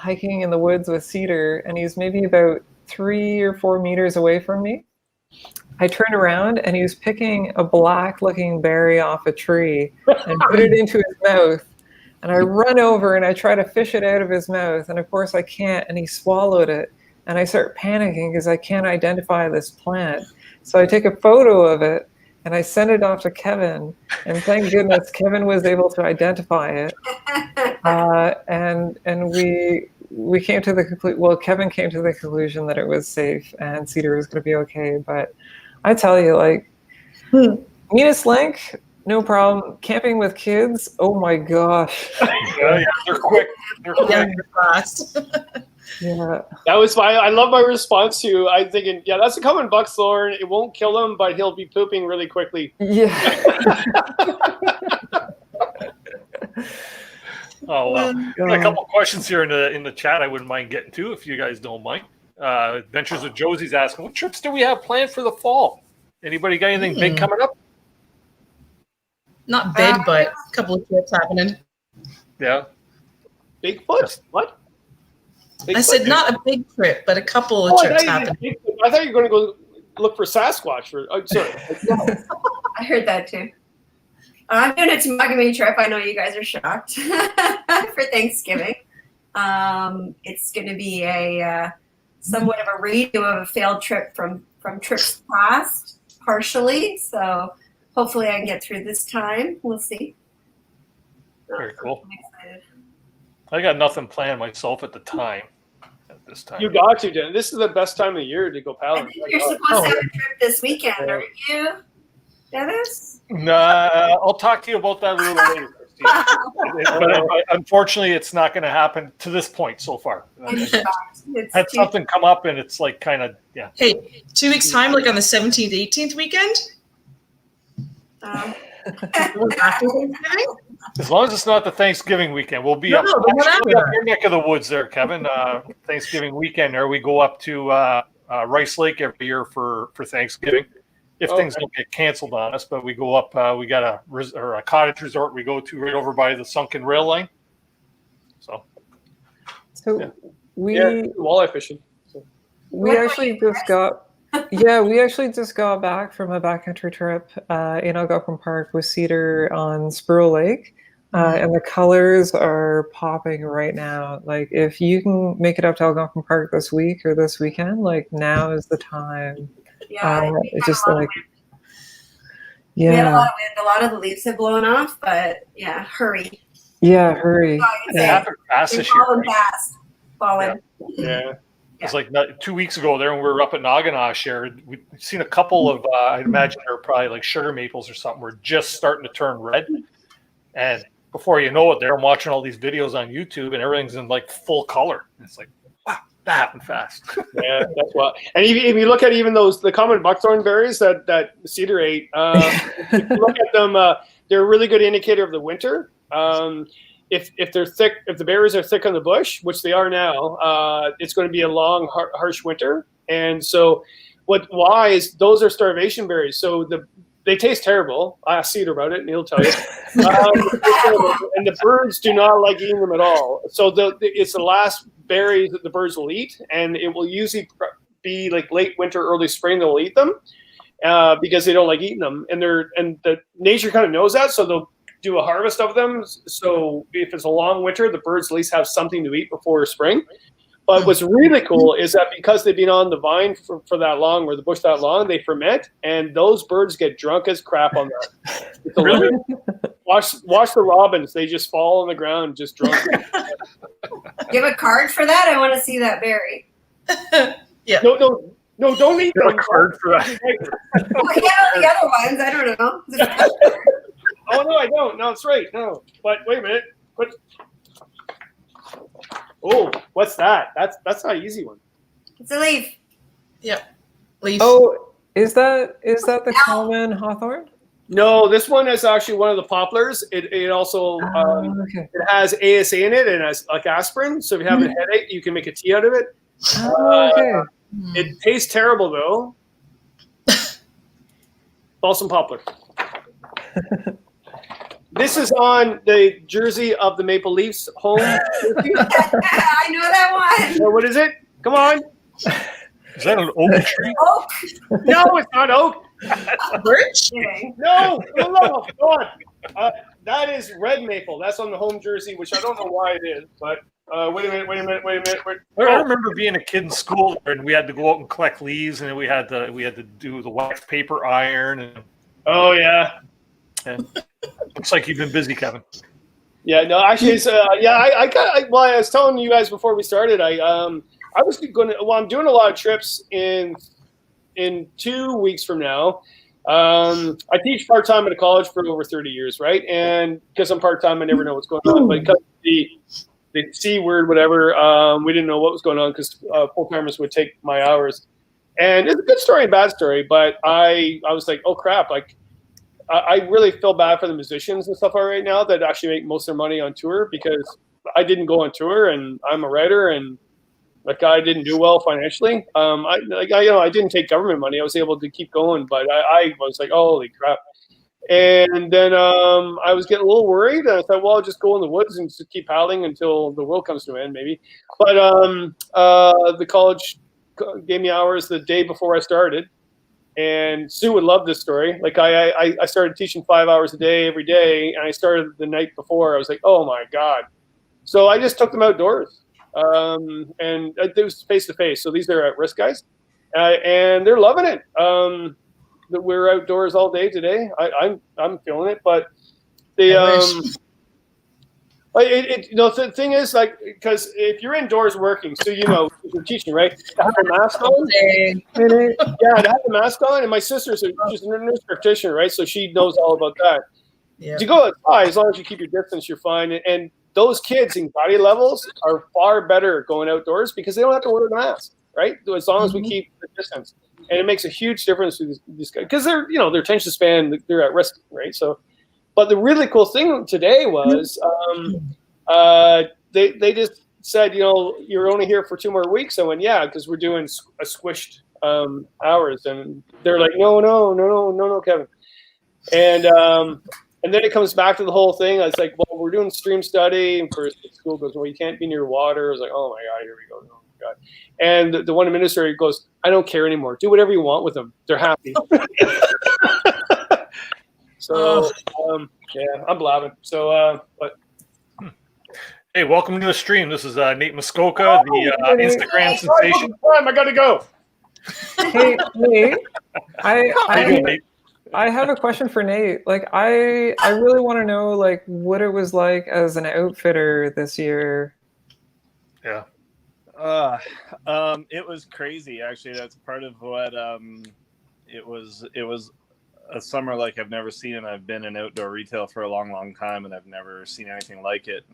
hiking in the woods with Cedar, and he's maybe about 3 or 4 meters away from me. I turned around and he was picking a black-looking berry off a tree and put it into his mouth. And I run over and I try to fish it out of his mouth. And of course I can't. And he swallowed it. And I start panicking because I can't identify this plant. So I take a photo of it and I send it off to Kevin. And thank goodness Kevin was able to identify it. And we came to the Kevin came to the conclusion that it was safe and Cedar was going to be okay. But I tell you, Venus Link, no problem. Camping with kids, oh my gosh. Yeah, they're quick. They're fast. Yeah. That was fine. I love my response to. I'm thinking, yeah, that's a common buckthorn. It won't kill him, but he'll be pooping really quickly. Yeah. Oh well. Got a couple questions here in the chat. I wouldn't mind getting to if you guys don't mind. Adventures with Josie's asking, what trips do we have planned for the fall? Anybody got anything big coming up? Not big, but a couple of trips happening. Yeah. Bigfoot? What? Bigfoot? I said not a big trip, but a couple of trips happening. I thought you were going to go look for Sasquatch. Sorry. I heard that too. I'm doing a Temagami trip. I know you guys are shocked for Thanksgiving. It's going to be a somewhat of a redo of a failed trip from trips past, partially. So hopefully I can get through this time. We'll see. Very cool. I'm excited. I got nothing planned myself at this time. You got to, Jen. This is the best time of the year to go I paddling. think you're supposed to have a trip this weekend, aren't you, Dennis? Nah, I'll talk to you about that a little later. But unfortunately, it's not going to happen to this point so far. It's Had too- something come up, and it's like kind of Hey, 2 weeks time, like on the 17th, 18th weekend. um, After Thanksgiving? As long as it's not the Thanksgiving weekend, we'll be No, up, no, but actually whatever. up your neck of the woods there, Kevin. Thanksgiving weekend there, we go up to Rice Lake every year for Thanksgiving. If things don't get canceled on us, but we go up. We got a cottage resort we go to right over by the sunken rail line. So So we walleye fishing. we actually just got we actually just got back from a backcountry trip in Algonquin Park with Cedar on Squirrel Lake. And the colors are popping right now. Like if you can make it up to Algonquin Park this week or this weekend, like now is the time. yeah, It's just like we had a yeah, lot of wind. A lot of the leaves have blown off, but yeah, hurry. yeah, hurry. So I can it say happened fast they're this year. falling Right? fast. Falling. Yeah. It's like 2 weeks ago there, when we were up at Naganash here, we'd seen a couple of, I'd imagine they're probably like sugar maples or something, were just starting to turn red. And before you know it, there I'm watching all these videos on YouTube and everything's in like full color. And it's like, wow, that happened fast. Yeah, that's what. And if you look at even the common buckthorn berries that Cedar ate, if you look at them, they're a really good indicator of the winter. If they're thick, if the berries are thick on the bush, which they are now, it's going to be a long, harsh winter. And so, why is those are starvation berries? So they taste terrible. I asked Cedar about it, and he'll tell you. And the birds do not like eating them at all. So it's the last berries that the birds will eat, and it will usually be like late winter, early spring. They'll eat them because they don't like eating them, and the nature kind of knows that, so they'll do a harvest of them. So if it's a long winter, the birds at least have something to eat before spring. But what's really cool is that because they've been on the vine for that long, or the bush that long, they ferment, and those birds get drunk as crap on that. Really? Watch the robins; they just fall on the ground, just drunk. You have a card for that? I want to see that berry. Yeah. No, don't eat Got them. a card for that. Well, yeah, the other ones, I don't know. Oh no, I don't. No, that's right. No, but wait a minute. Oh, what's that? That's not an easy one. It's a leaf. Yep. Leaf. Oh, is that the common hawthorn? No, this one is actually one of the poplars. It also Okay. it has ASA in it and has like aspirin. So if you have a headache, you can make a tea out of it. Okay. It tastes terrible though. Balsam poplar. This is on the jersey of the Maple Leafs home. I know that one. What is it? Come on. Is that an oak tree? Oh, No, it's not oak. Birch? kidding. No, go on. That is red maple. That's on the home jersey, which I don't know why it is. But wait a minute. I remember being a kid in school and we had to go out and collect leaves, and then we had to do the wax paper iron. And Oh yeah. looks like you've been busy, Kevin. Yeah, no, actually, it's, I was telling you guys before we started, I was I'm doing a lot of trips in 2 weeks from now. I teach part-time at a college for over 30 years, right? And because I'm part-time, I never know what's going on. But because the C word, whatever, we didn't know what was going on because full-timers would take my hours. And it's a good story and bad story, but I was like, oh crap, like I really feel bad for the musicians and stuff right now that actually make most of their money on tour, because I didn't go on tour and I'm a writer and like I didn't do well financially. I didn't take government money. I was able to keep going, but I was like, holy crap. And then I was getting a little worried. And I thought, well, I'll just go in the woods and just keep paddling until the world comes to an end, maybe. But the college gave me hours the day before I started. And Sue would love this story. Like I started teaching 5 hours a day every day, and I started the night before. I was like, oh my God. So I just took them outdoors. And it was face to face. So these are at-risk guys. And they're loving it. We're outdoors all day today. I'm feeling it, but the thing is, like, because if you're indoors working, so you're teaching, right? To have a mask on. Yeah, to have a mask on. And my sister's she's a nurse practitioner, right? So she knows all about that. Yeah. To go outside, as long as you keep your distance, you're fine. And those kids' anxiety levels are far better going outdoors because they don't have to wear a mask, right? As long as we keep the distance, and it makes a huge difference to these guys because they're, their attention span, they're at risk, right? So, but the really cool thing today was they just said, you're only here for 2 more weeks. I went, yeah, because we're doing a squished hours, and they're like, no, Kevin, and then it comes back to the whole thing. I was like, well, we're doing stream study, and first the school goes, well, you can't be near water. I was like, oh my god, here we go. Oh my god. And the one administrator goes, I don't care anymore. Do whatever you want with them. They're happy. So yeah, I'm blabbing. So but. Hey, welcome to the stream. This is Nate Muskoka, the Instagram sensation. I gotta go. Hey, Nate, How you doing, Nate? I have a question for Nate. Like, I really want to know, like, what it was like as an outfitter this year. Yeah. It was crazy, actually. That's part of what it was a summer like I've never seen, and I've been in outdoor retail for a long time, and I've never seen anything like it.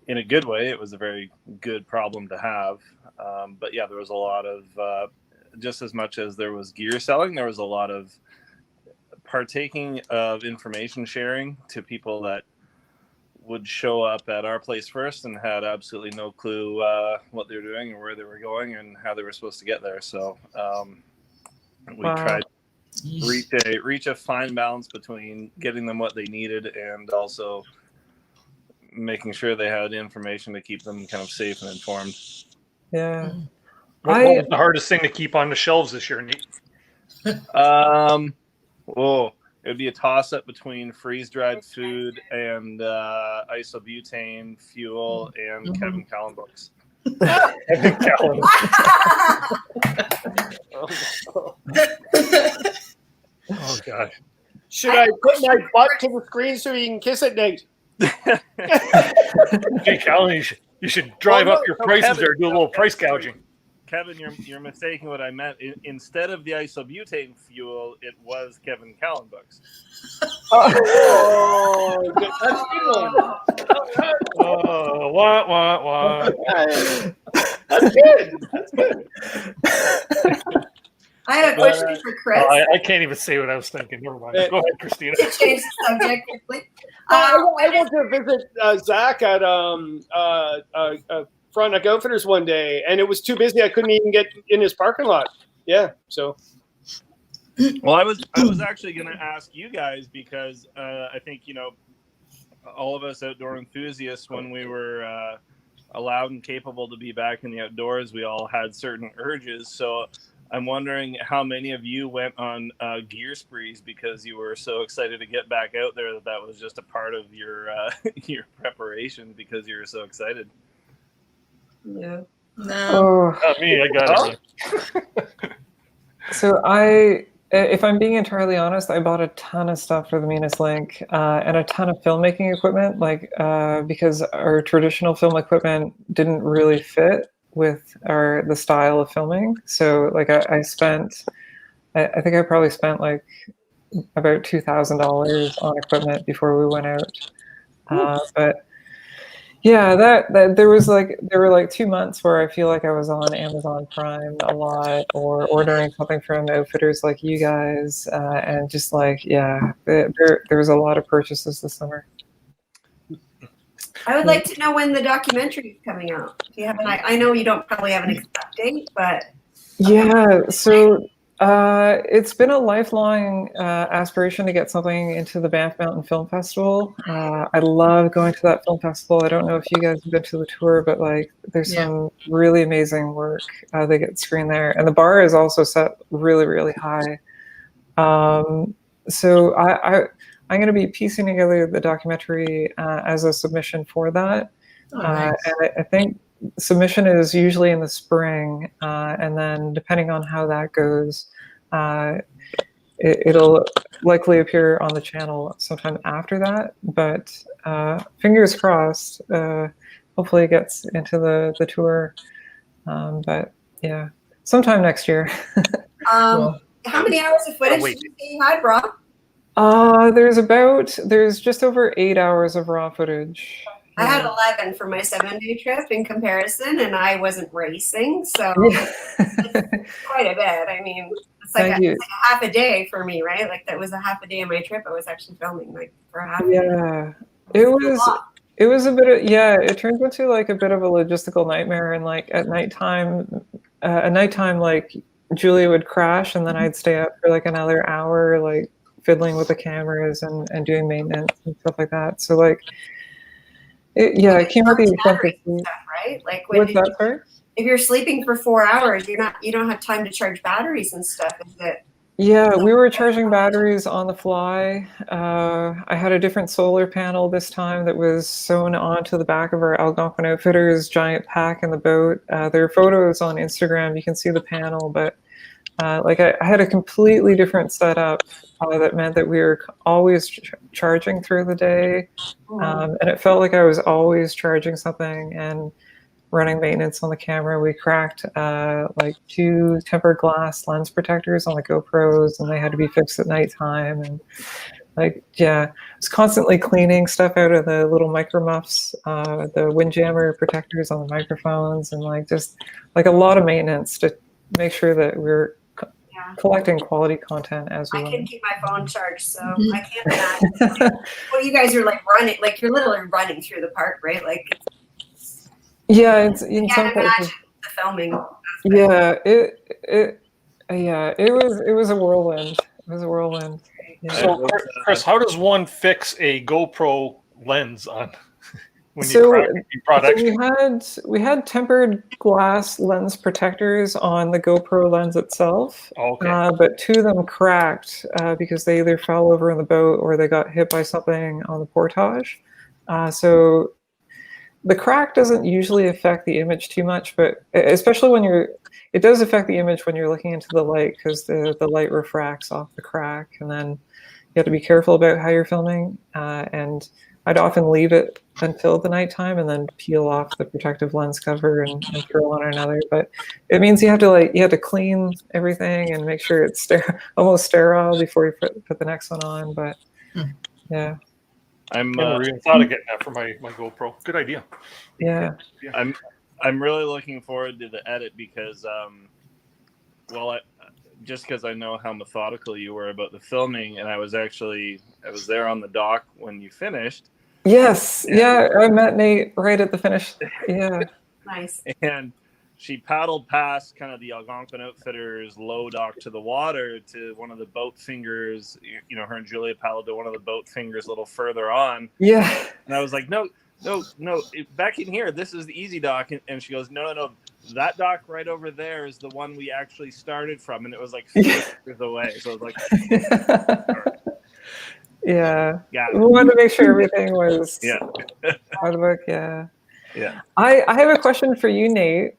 In a good way, it was a very good problem to have. But yeah, there was a lot of just as much as there was gear selling, there was a lot of partaking of information sharing to people that would show up at our place first and had absolutely no clue what they were doing or where they were going and how they were supposed to get there. So we tried to reach a fine balance between getting them what they needed and also making sure they had information to keep them kind of safe and informed. Yeah. What was the hardest thing to keep on the shelves this year, Nate? It would be a toss-up between freeze-dried food and isobutane fuel and Kevin Callan books. Kevin Callan. Oh god! Should I put my butt to the screen so you can kiss it, Nate? Hey, Callan, you should drive up your prices Kevin, there, do a little price gouging. Kevin, you're mistaking what I meant. Instead of the isobutane fuel, it was Kevin Callan books. Oh, good. That's a good one. What? That's good. That's good. I have a question for Chris. I can't even say what I was thinking. Never mind. Go ahead, Christina. Change the subject quickly. I went to visit Zach at Frontenac Outfitters one day, and it was too busy. I couldn't even get in his parking lot. Yeah, so. Well, I was actually going to ask you guys because I think all of us outdoor enthusiasts, when we were allowed and capable to be back in the outdoors, we all had certain urges. So I'm wondering how many of you went on gear sprees because you were so excited to get back out there that was just a part of your your preparation because you were so excited. Yeah. No. Not me. I got it. So if I'm being entirely honest, I bought a ton of stuff for the Venus Link and a ton of filmmaking equipment, because our traditional film equipment didn't really fit with the style of filming. So I think I probably spent like about $2,000 on equipment before we went out. But yeah, that there were like 2 months where I feel like I was on Amazon Prime a lot or ordering something from outfitters like you guys, and just there was a lot of purchases this summer. I would like to know when the documentary is coming out. Do you have I know you don't probably have an exact date, but Yeah, so it's been a lifelong aspiration to get something into the Banff Mountain Film Festival. I love going to that film festival. I don't know if you guys have been to the tour, but there's some really amazing work that gets screened there, and the bar is also set really, really high. So I'm going to be piecing together the documentary as a submission for that. Nice. And I think submission is usually in the spring, and then depending on how that goes, it'll likely appear on the channel sometime after that. But fingers crossed, hopefully it gets into the tour. But yeah, sometime next year. how many hours of footage did you say you had, Rob? There's just over 8 hours of raw footage. I had 11 for my 7-day trip in comparison, and I wasn't racing, so Yeah. quite a bit. I mean, it's like, Thank you. it's like a half a day for me, right? Like that was a half a day of my trip. I was actually filming like for a half a day. Yeah, it was a bit of, yeah, it turns into like a bit of a logistical nightmare. And like at nighttime, like Julia would crash and then I'd stay up for like another hour, like fiddling with the cameras and doing maintenance and stuff like that. So like, it came with the expensive stuff, right? Like when What's that, sorry? if you're sleeping for 4 hours, you don't have time to charge batteries and stuff, is it? Yeah, we were charging batteries on the fly. I had a different solar panel this time that was sewn onto the back of our Algonquin Outfitters giant pack in the boat. There are photos on Instagram. You can see the panel, but like I had a completely different setup that meant that we were always charging through the day, and it felt like I was always charging something and running maintenance on the camera. We cracked like 2 tempered glass lens protectors on the GoPros, and they had to be fixed at nighttime. And like, yeah, I was constantly cleaning stuff out of the little micro muffs, the windjammer protectors on the microphones, and like just like a lot of maintenance to make sure that we're collecting quality content as we I went. can keep my phone charged, so I can't imagine. Well, you guys are like running, like you're literally running through the park, right? Like, Yeah, it's in I some can't places. imagine the filming. Yeah, it was a whirlwind. It was a whirlwind. Yeah. So, Chris, how does one fix a GoPro lens on when you So, crack product? we had tempered glass lens protectors on the GoPro lens itself, Okay. but 2 of them cracked because they either fell over in the boat or they got hit by something on the portage. So the crack doesn't usually affect the image too much, but especially when it does affect the image when you're looking into the light, because the light refracts off the crack, and then you have to be careful about how you're filming. And I'd often leave it until the nighttime and then peel off the protective lens cover and throw on another. But it means you have to clean everything and make sure it's almost sterile before you put the next one on. But yeah. I never even thought of getting that for my GoPro. Good idea. Yeah. I'm really looking forward to the edit because, just because I know how methodical you were about the filming, and I was there on the dock when you finished. Yes. Yeah. I met Nate right at the finish. Yeah. Nice. And she paddled past kind of the Algonquin Outfitters low dock to the water to one of the boat fingers. You know, her and Julia paddled to one of the boat fingers a little further on. Yeah. And I was like, no, back in here, this is the easy dock. And she goes, no, that dock right over there is the one we actually started from. And it was like 3 meters away. So I was like, yeah. We wanted to make sure everything was out of the book. Yeah. Yeah. I have a question for you, Nate.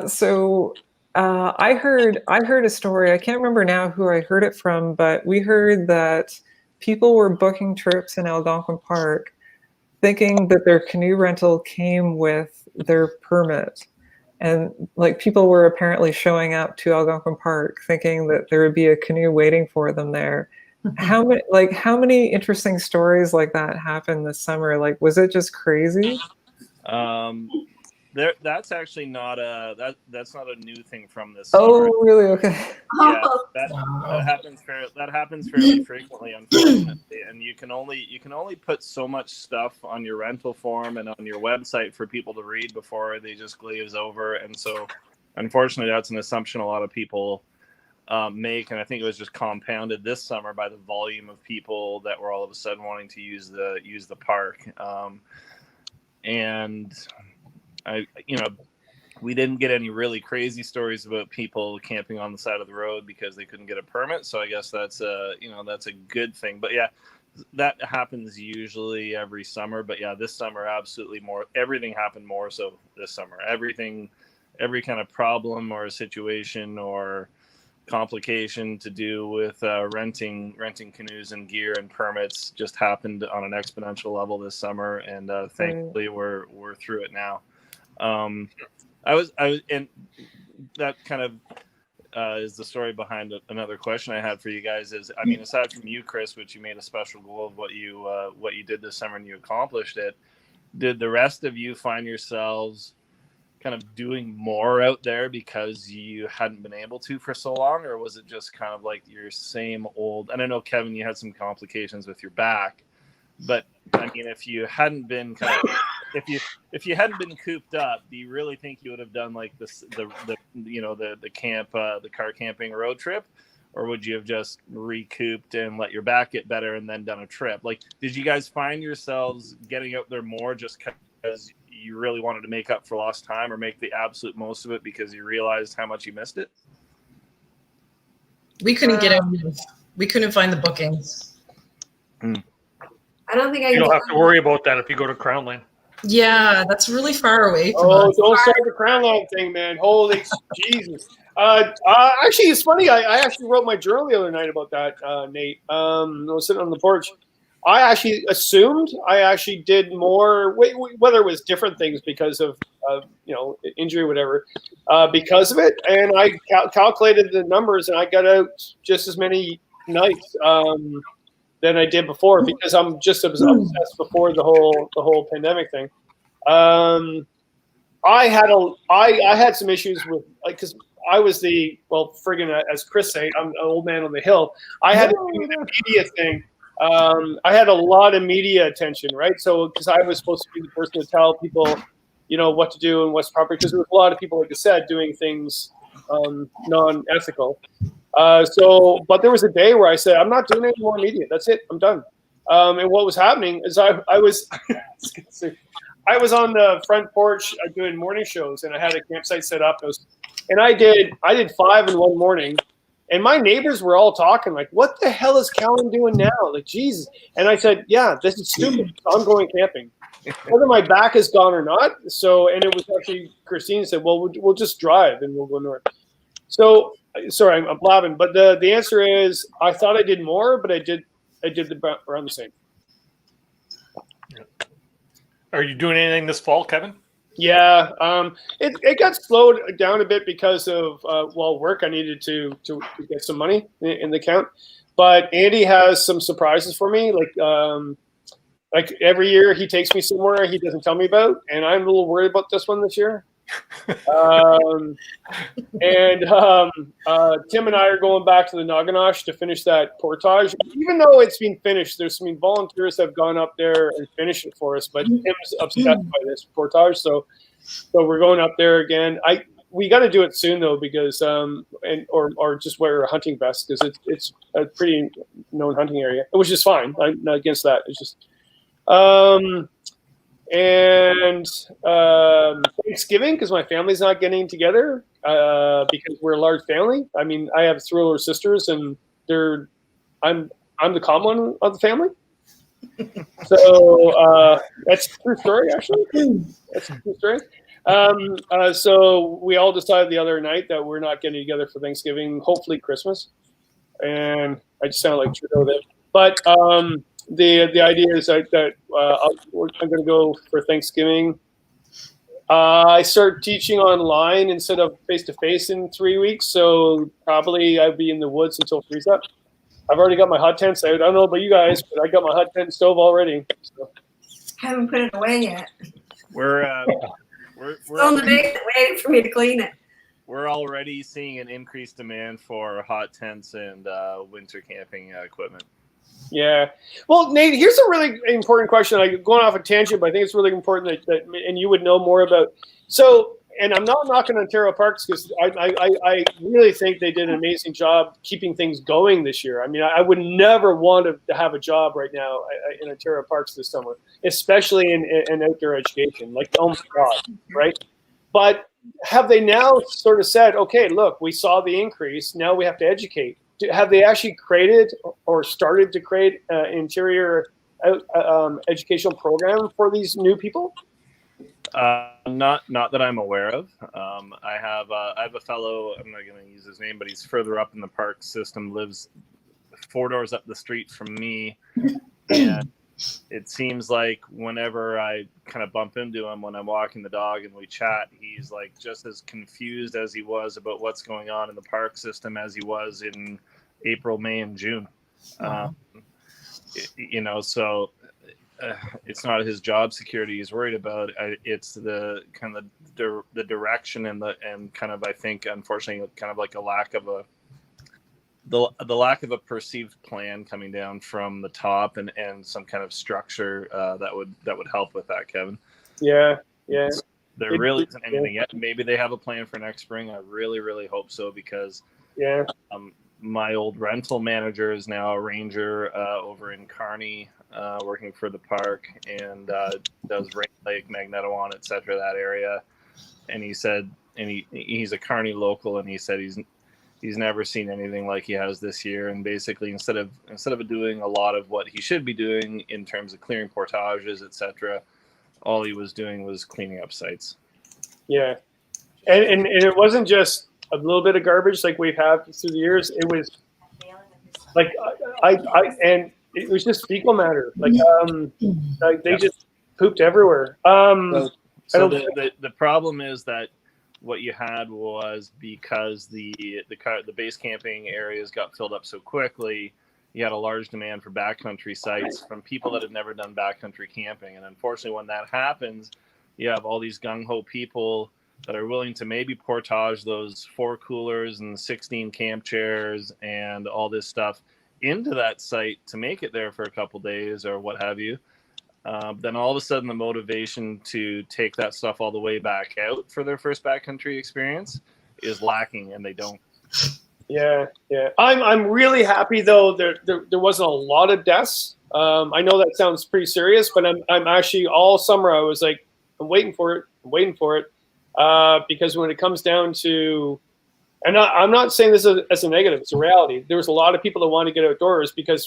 So I heard a story. I can't remember now who I heard it from, but we heard that people were booking trips in Algonquin Park thinking that their canoe rental came with their permit. And like people were apparently showing up to Algonquin Park thinking that there would be a canoe waiting for them there. How many interesting stories like that happened this summer? Like, was it just crazy? That's actually not that's not a new thing from this Oh, summer. really? Okay. Yeah, that happens fairly frequently, unfortunately. And you can only put so much stuff on your rental form and on your website for people to read before they just glaze over. And so, unfortunately, that's an assumption a lot of people make, and I think it was just compounded this summer by the volume of people that were all of a sudden wanting to use the park. And we didn't get any really crazy stories about people camping on the side of the road because they couldn't get a permit. So I guess that's a good thing. But yeah, that happens usually every summer. But yeah, this summer, absolutely everything happened more so this summer. Every kind of problem or situation or complication to do with renting canoes and gear and permits just happened on an exponential level this summer, and thankfully we're through it now. I was and that kind of is the story behind another question I had for you guys. Is, I mean, aside from you, Chris, which you made a special goal of what you did this summer and you accomplished it, did the rest of you find yourselves kind of doing more out there because you hadn't been able to for so long, or was it just kind of like your same old? And I know, Kevin, you had some complications with your back, but I mean, if you hadn't been kind of, if you hadn't been cooped up, do you really think you would have done like the car camping road trip, or would you have just recouped and let your back get better and then done a trip? Like, did you guys find yourselves getting out there more just because you really wanted to make up for lost time, or make the absolute most of it because you realized how much you missed it? We couldn't get out. We couldn't find the bookings. I don't think I You can don't get have to worry about that if you go to Crownland. Yeah, that's really far away from Oh, us. don't start the Crownland thing, man. Holy Jesus. Actually, it's funny. I actually wrote my journal the other night about that, Nate. I was sitting on the porch. I actually assumed I actually did more, whether it was different things because of injury or whatever, because of it. And I calculated the numbers, and I got out just as many nights than I did before, because I'm just obsessed before the whole pandemic thing. I had some issues with, like, because I was friggin', as Chris said, I'm an old man on the hill. I had to do the media thing. I had a lot of media attention, right? So, because I was supposed to be the person to tell people, what to do and what's proper, because there was a lot of people, like I said, doing things non-ethical. But there was a day where I said, I'm not doing any more media. That's it. I'm done. And what was happening is I was on the front porch doing morning shows, and I had a campsite set up. And I did 5 in one morning. And my neighbors were all talking like, what the hell is Callan doing now? Like, Jesus. And I said, yeah, this is stupid. I'm going camping. Whether my back is gone or not. And it was actually, Christine said, well, we'll just drive and we'll go north. So, sorry, I'm blabbing. But the answer is, I thought I did more, but I did around the same. Are you doing anything this fall, Kevin? Yeah, it got slowed down a bit because of work. I needed to get some money in the account, but Andy has some surprises for me. Like every year he takes me somewhere he doesn't tell me about, and I'm a little worried about this one this year. Tim and I are going back to the Naganosh to finish that portage. Even though it's been finished, there's some volunteers that have gone up there and finished it for us. But Tim's obsessed by this portage, so we're going up there again. We got to do it soon though, because or just wear a hunting vest, because it's a pretty known hunting area, which is fine. I'm not against that. It's just Thanksgiving, because my family's not getting together because we're a large family. I mean, I have 3 older sisters, and I'm the calm one of the family. So that's a true story, actually. That's a true story. So we all decided the other night that we're not getting together for Thanksgiving, hopefully Christmas. And I just sound like Trudeau there. But the idea is that I'm going to go for Thanksgiving. I start teaching online instead of face-to-face in 3 weeks, so probably I'll be in the woods until freeze up. I've already got my hot tents out. I don't know about you guys, but I got my hot tent and stove already. So. Haven't put it away yet. We're Still in the basement waiting for me to clean it. We're already seeing an increased demand for hot tents and winter camping equipment. Yeah. Well, Nate, here's a really important question. I'm going off a tangent, but I think it's really important that and you would know more about. So, and I'm not knocking Ontario Parks, because I really think they did an amazing job keeping things going this year. I mean, I would never want to have a job right now in Ontario Parks this summer, especially in outdoor education. Like, oh my God, right? But have they now sort of said, okay, look, we saw the increase, now we have to educate? Have they actually created or started to create an interior educational program for these new people? Not that I'm aware of. I have a fellow, I'm not going to use his name, but he's further up in the park system, lives 4 doors up the street from me, and it seems like whenever I kind of bump into him when I'm walking the dog and we chat, he's like just as confused as he was about what's going on in the park system as he was in April, May, and June. So it's not his job security he's worried about. It's the kind of the direction and kind of, I think, unfortunately, kind of like a lack of the lack of a perceived plan coming down from the top and some kind of structure that would help with that, Kevin. Yeah. There really isn't anything yet. Maybe they have a plan for next spring. I really, really hope so, because my old rental manager is now a ranger over in Kearney, working for the park, and does Rain Lake, Magnetawan, etc., that area. And he said, and he's a Kearney local, and he said he's never seen anything like he has this year. And basically, instead of doing a lot of what he should be doing in terms of clearing portages, etc., all he was doing was cleaning up sites. Yeah, and it wasn't just a little bit of garbage like we've had through the years. It was like and it was just fecal matter. Like they just pooped everywhere. So the problem is that what you had was, because the base camping areas got filled up so quickly, you had a large demand for backcountry sites from people that had never done backcountry camping. And unfortunately, when that happens, you have all these gung-ho people that are willing to maybe portage those 4 coolers and 16 camp chairs and all this stuff into that site to make it there for a couple days or what have you. Then all of a sudden, the motivation to take that stuff all the way back out for their first backcountry experience is lacking, and they don't. Yeah. I'm really happy though. There wasn't a lot of deaths. I know that sounds pretty serious, but I'm actually, all summer I was like, I'm waiting for it, because when it comes down to, and I'm not saying this as a negative, it's a reality. There was a lot of people that want to get outdoors because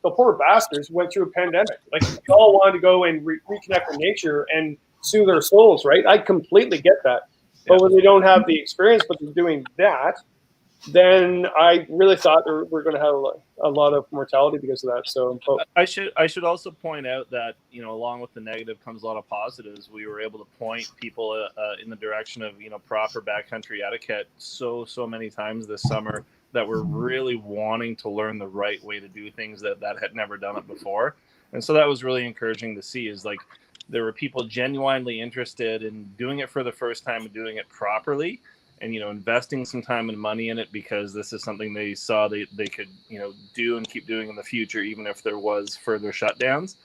the poor bastards went through a pandemic. Like, they all wanted to go and reconnect with nature and soothe their souls, right? I completely get that. But when they don't have the experience, but they're doing that, then I really thought we're going to have a lot of mortality because of that. So I should also point out that, along with the negative comes a lot of positives. We were able to point people in the direction of proper backcountry etiquette so many times this summer that were really wanting to learn the right way to do things that had never done it before. And so that was really encouraging to see, is like there were people genuinely interested in doing it for the first time and doing it properly, and investing some time and money in it, because this is something they saw they could do and keep doing in the future, even if there was further shutdowns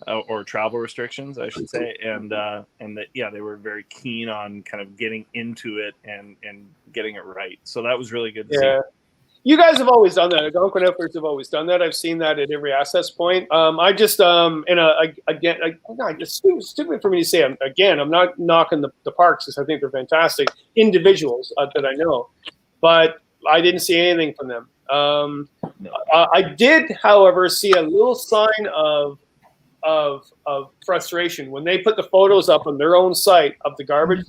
or travel restrictions, I should say. And that they were very keen on kind of getting into it and getting it right. So that was really good to see. You guys have always done that. Algonquin Outfitters have always done that. I've seen that at every access point. I just it's stupid for me to say. I'm not knocking the parks, because I think they're fantastic individuals that I know, but I didn't see anything from them. I did, however, see a little sign of frustration when they put the photos up on their own site of the garbage.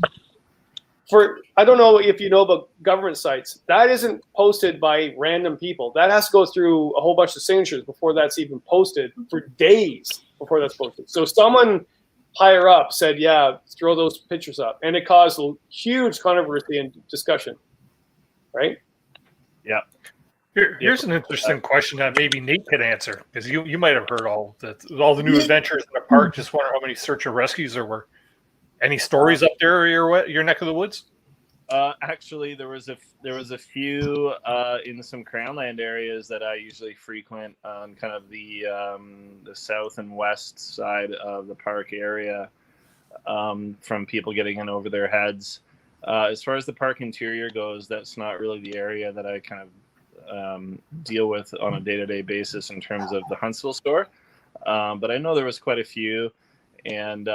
I don't know if you know about government sites, that isn't posted by random people. That has to go through a whole bunch of signatures before that's even posted, for days before that's posted. So someone higher up said, yeah, throw those pictures up. And it caused a huge controversy and discussion, right? Yeah. Here's an interesting question that maybe Nate could answer, because you might have heard all the new adventures in the park. Just wonder how many search and rescues there were. Any stories up there, your neck of the woods? Actually, there was a few in some Crownland areas that I usually frequent on kind of the south and west side of the park area, from people getting in over their heads. As far as the park interior goes, that's not really the area that I kind of deal with on a day-to-day basis in terms of the Huntsville store. But I know there was quite a few, and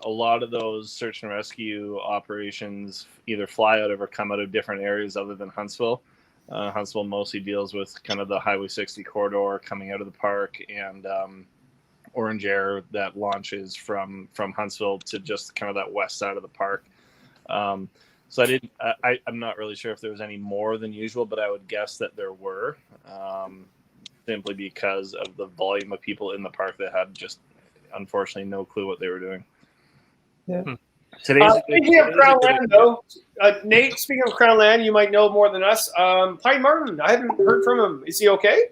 a lot of those search and rescue operations either fly out of or come out of different areas other than Huntsville. Huntsville mostly deals with kind of the Highway 60 corridor coming out of the park, and Orange Air that launches from Huntsville to just kind of that west side of the park. So I'm not really sure if there was any more than usual, but I would guess that there were. simply because of the volume of people in the park that had just unfortunately no clue what they were doing. Yeah. Speaking of Crown Land, though, Nate, speaking of Crown Land, you might know more than us. Pine Martin, I haven't heard from him. Is he okay?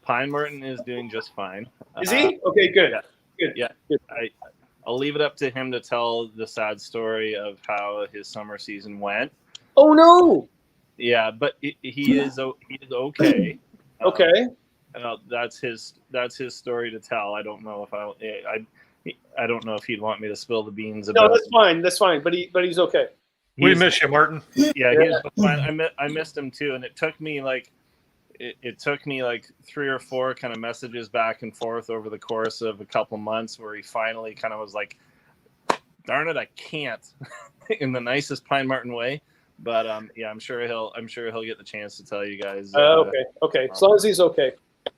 Pine Martin is doing just fine. Is he? Okay, good. Yeah. Good. Yeah. Good. I'll leave it up to him to tell the sad story of how his summer season went. Oh no. Yeah, but he is okay. Okay. That's his story to tell. I don't know if I don't know if he'd want me to spill the beans about. No, that's fine. That's fine. But he's okay. We miss you, Martin. Yeah, he's fine. I missed him too, and it took me like 3 or 4 kind of messages back and forth over the course of a couple months where he finally kind of was like, "Darn it, I can't," in the nicest Pine Martin way. But yeah, I'm sure he'll get the chance to tell you guys. Okay. As long as he's okay.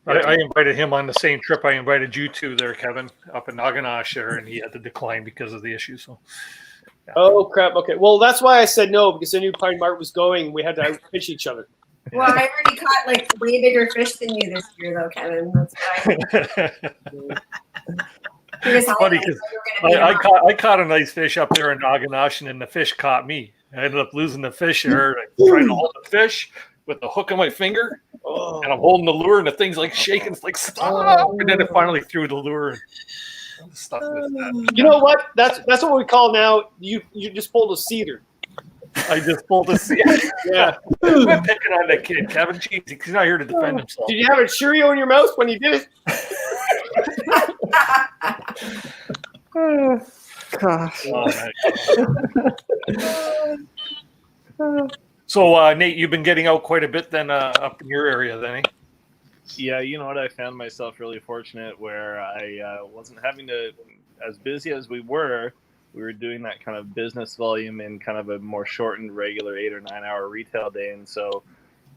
I invited him on the same trip I invited you to there, Kevin, up in Naganash there, and he had to decline because of the issue. So, yeah. Oh crap. Okay. Well, that's why I said no, because I knew Pine Martin was going. We had to fish each other. Well, I already caught like way bigger fish than you this year, though, Kevin. That's why. It's funny because I caught a nice fish up there in Naganash, and then the fish caught me. I ended up losing the fish there, trying to hold the fish with the hook on my finger, and I'm holding the lure, and the thing's like shaking. It's like, stop! And then it finally threw the lure and stuff with that. You know what? That's what we call now. You just pulled a cedar. I just pulled a cedar. Yeah. I'm picking on that kid, Kevin. Jeez, he's not here to defend himself. Did you have a Cheerio in your mouth when you did it? Oh, gosh. So, Nate, you've been getting out quite a bit then up in your area then, eh? Yeah, you know what? I found myself really fortunate where I wasn't having to, as busy as we were doing that kind of business volume in kind of a more shortened, regular 8 or 9 hour retail day. And so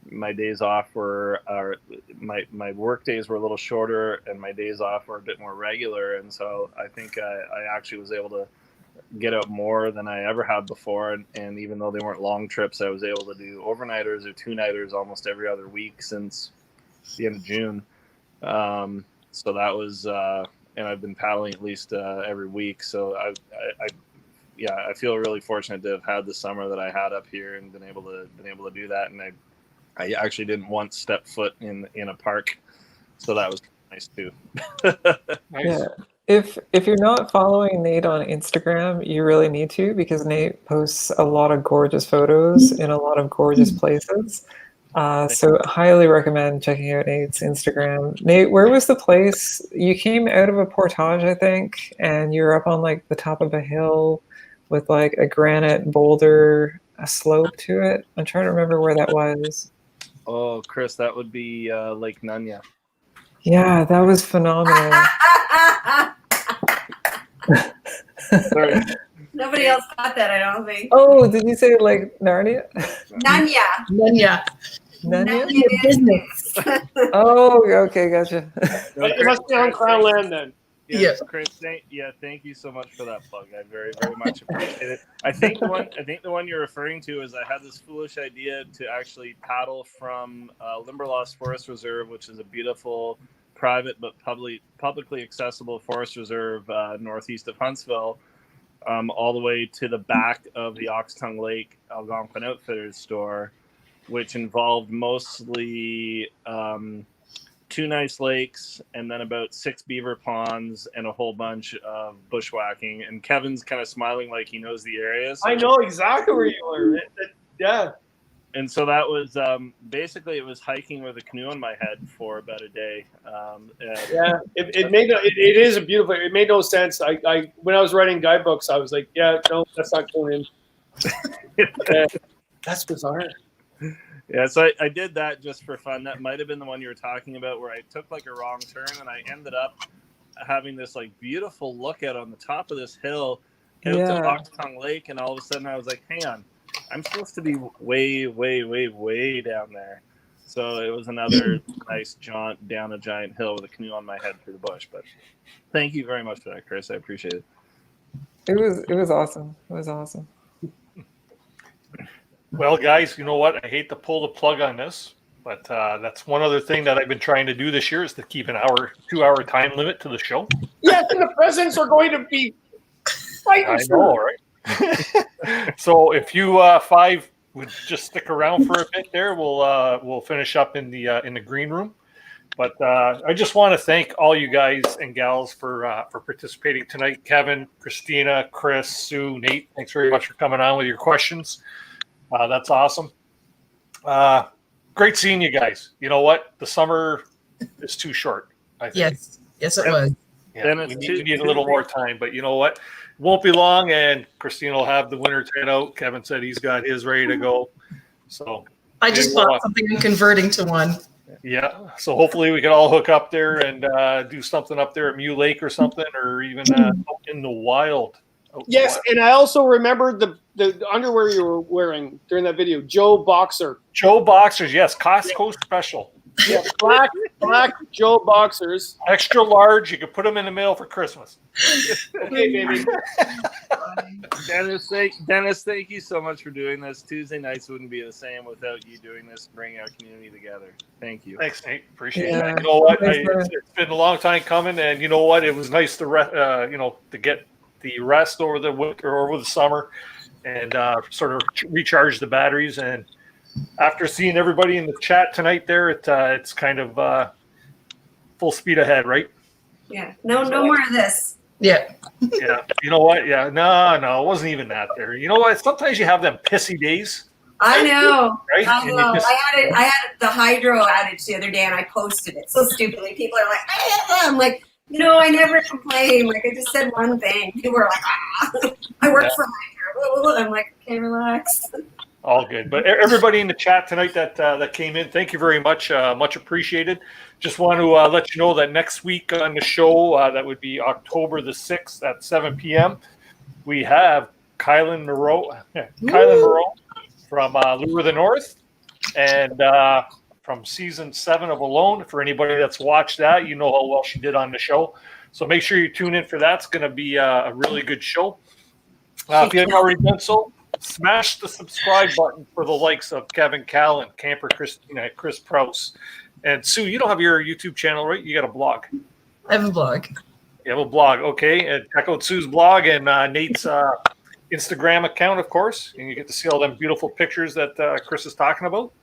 my days off were, my work days were a little shorter and my days off were a bit more regular. And so I think I actually was able to get out more than I ever had before. And even though they weren't long trips, I was able to do overnighters or 2-nighters almost every other week since the end of June. So that was, and I've been paddling at least every week. So I feel really fortunate to have had the summer that I had up here and been able to do that. And I actually didn't once step foot in a park, so that was nice too. Nice. Yeah. If you're not following Nate on Instagram, you really need to, because Nate posts a lot of gorgeous photos in a lot of gorgeous places. So highly recommend checking out Nate's Instagram. Nate, where was the place? You came out of a portage, I think, and you're up on like the top of a hill with like a granite boulder, a slope to it. I'm trying to remember where that was. Oh, Chris, that would be Lake Nunya. Yeah, that was phenomenal. Sorry. Nobody else got that, I don't think. Oh, did you say like Narnia? Nanya. Nanya. Narnia? Business. Oh, okay, gotcha. It must be on Crown Land then. Yes, Chris. Thank you so much for that plug. I very, very much appreciate it. I think the one you're referring to is I had this foolish idea to actually paddle from Limberlost Forest Reserve, which is a beautiful private but publicly accessible forest reserve northeast of Huntsville, all the way to the back of the Oxtongue Lake Algonquin Outfitters store, which involved mostly 2 nice lakes and then about 6 beaver ponds and a whole bunch of bushwhacking. And Kevin's kind of smiling like he knows the area. So. I know exactly where you are. Yeah. And so that was basically, it was hiking with a canoe on my head for about a day. Yeah, it is a beautiful. It made no sense. I when I was writing guidebooks, I was like, yeah, no, that's not going in. That's bizarre. Yeah, so I did that just for fun. That might have been the one you were talking about, where I took like a wrong turn and I ended up having this like beautiful lookout on the top of this hill out to Oxtongue Lake, and all of a sudden I was like, hang on, I'm supposed to be way, way, way, way down there. So it was another nice jaunt down a giant hill with a canoe on my head through the bush. But thank you very much for that, Chris. I appreciate it. It was awesome. It was awesome. Well, guys, you know what? I hate to pull the plug on this, But that's one other thing that I've been trying to do this year is to keep an 2-hour time limit to the show. Yes, and the presents are going to be fighting. I know, right? So if you 5 would just stick around for a bit there, we'll finish up in the green room. But I just want to thank all you guys and gals for participating tonight. Kevin, Christina, Chris, Sue, Nate, thanks very much for coming on with your questions. That's awesome. Great seeing you guys. You know what? The summer is too short, I think. Yes, it was. Yeah, we need a little more time, but you know what? It won't be long, and Christina will have the winter tent out. Kevin said he's got his ready to go. So I just bought something and converting to one. Yeah, so hopefully we can all hook up there and do something up there at Mew Lake or something, or even out in the wild. Yes, and I also remembered the underwear you were wearing during that video. Joe Boxer. Joe Boxers, yes, Costco special. Yeah, black Joe Boxers. Extra large. You can put them in the mail for Christmas. Okay, baby. Dennis, thank you so much for doing this. Tuesday nights wouldn't be the same without you doing this, bringing our community together. Thank you. Thanks, Nate. Appreciate it. You know what? It's been a long time coming, and you know what? It was nice to to get the rest over the winter or over the summer, and sort of recharge the batteries. And after seeing everybody in the chat tonight, there it's kind of full speed ahead, right? Yeah. No more of this. Yeah. Yeah. You know what? Yeah. No, it wasn't even that there. You know what? Sometimes you have them pissy days. I know. Right? I know. I had the hydro outage the other day, and I posted it so stupidly. People are like, I'm like, I never complain. Like, I just said one thing. People were like, I work for hydro. I'm like, okay, relax. All good. But everybody in the chat tonight that came in, thank you very much. Much appreciated. Just want to let you know that next week on the show, that would be October the 6th at 7 p.m., we have Kielyn Marone from Lure of the North and from season 7 of Alone. For anybody that's watched that, you know how well she did on the show. So make sure you tune in for that. It's going to be a really good show. If you haven't already done so, smash the subscribe button for the likes of Kevin, Callan, Camper Christina, Chris Prouse. And Sue, you don't have your YouTube channel, right? You got a blog. I have a blog. You have a blog, okay. And check out Sue's blog and Nate's Instagram account, of course. And you get to see all them beautiful pictures that Chris is talking about.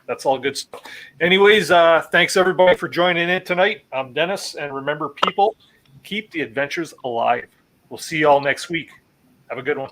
That's all good stuff. Anyways, thanks everybody for joining in tonight. I'm Dennis. And remember, people, keep the adventures alive. We'll see you all next week. Have a good one.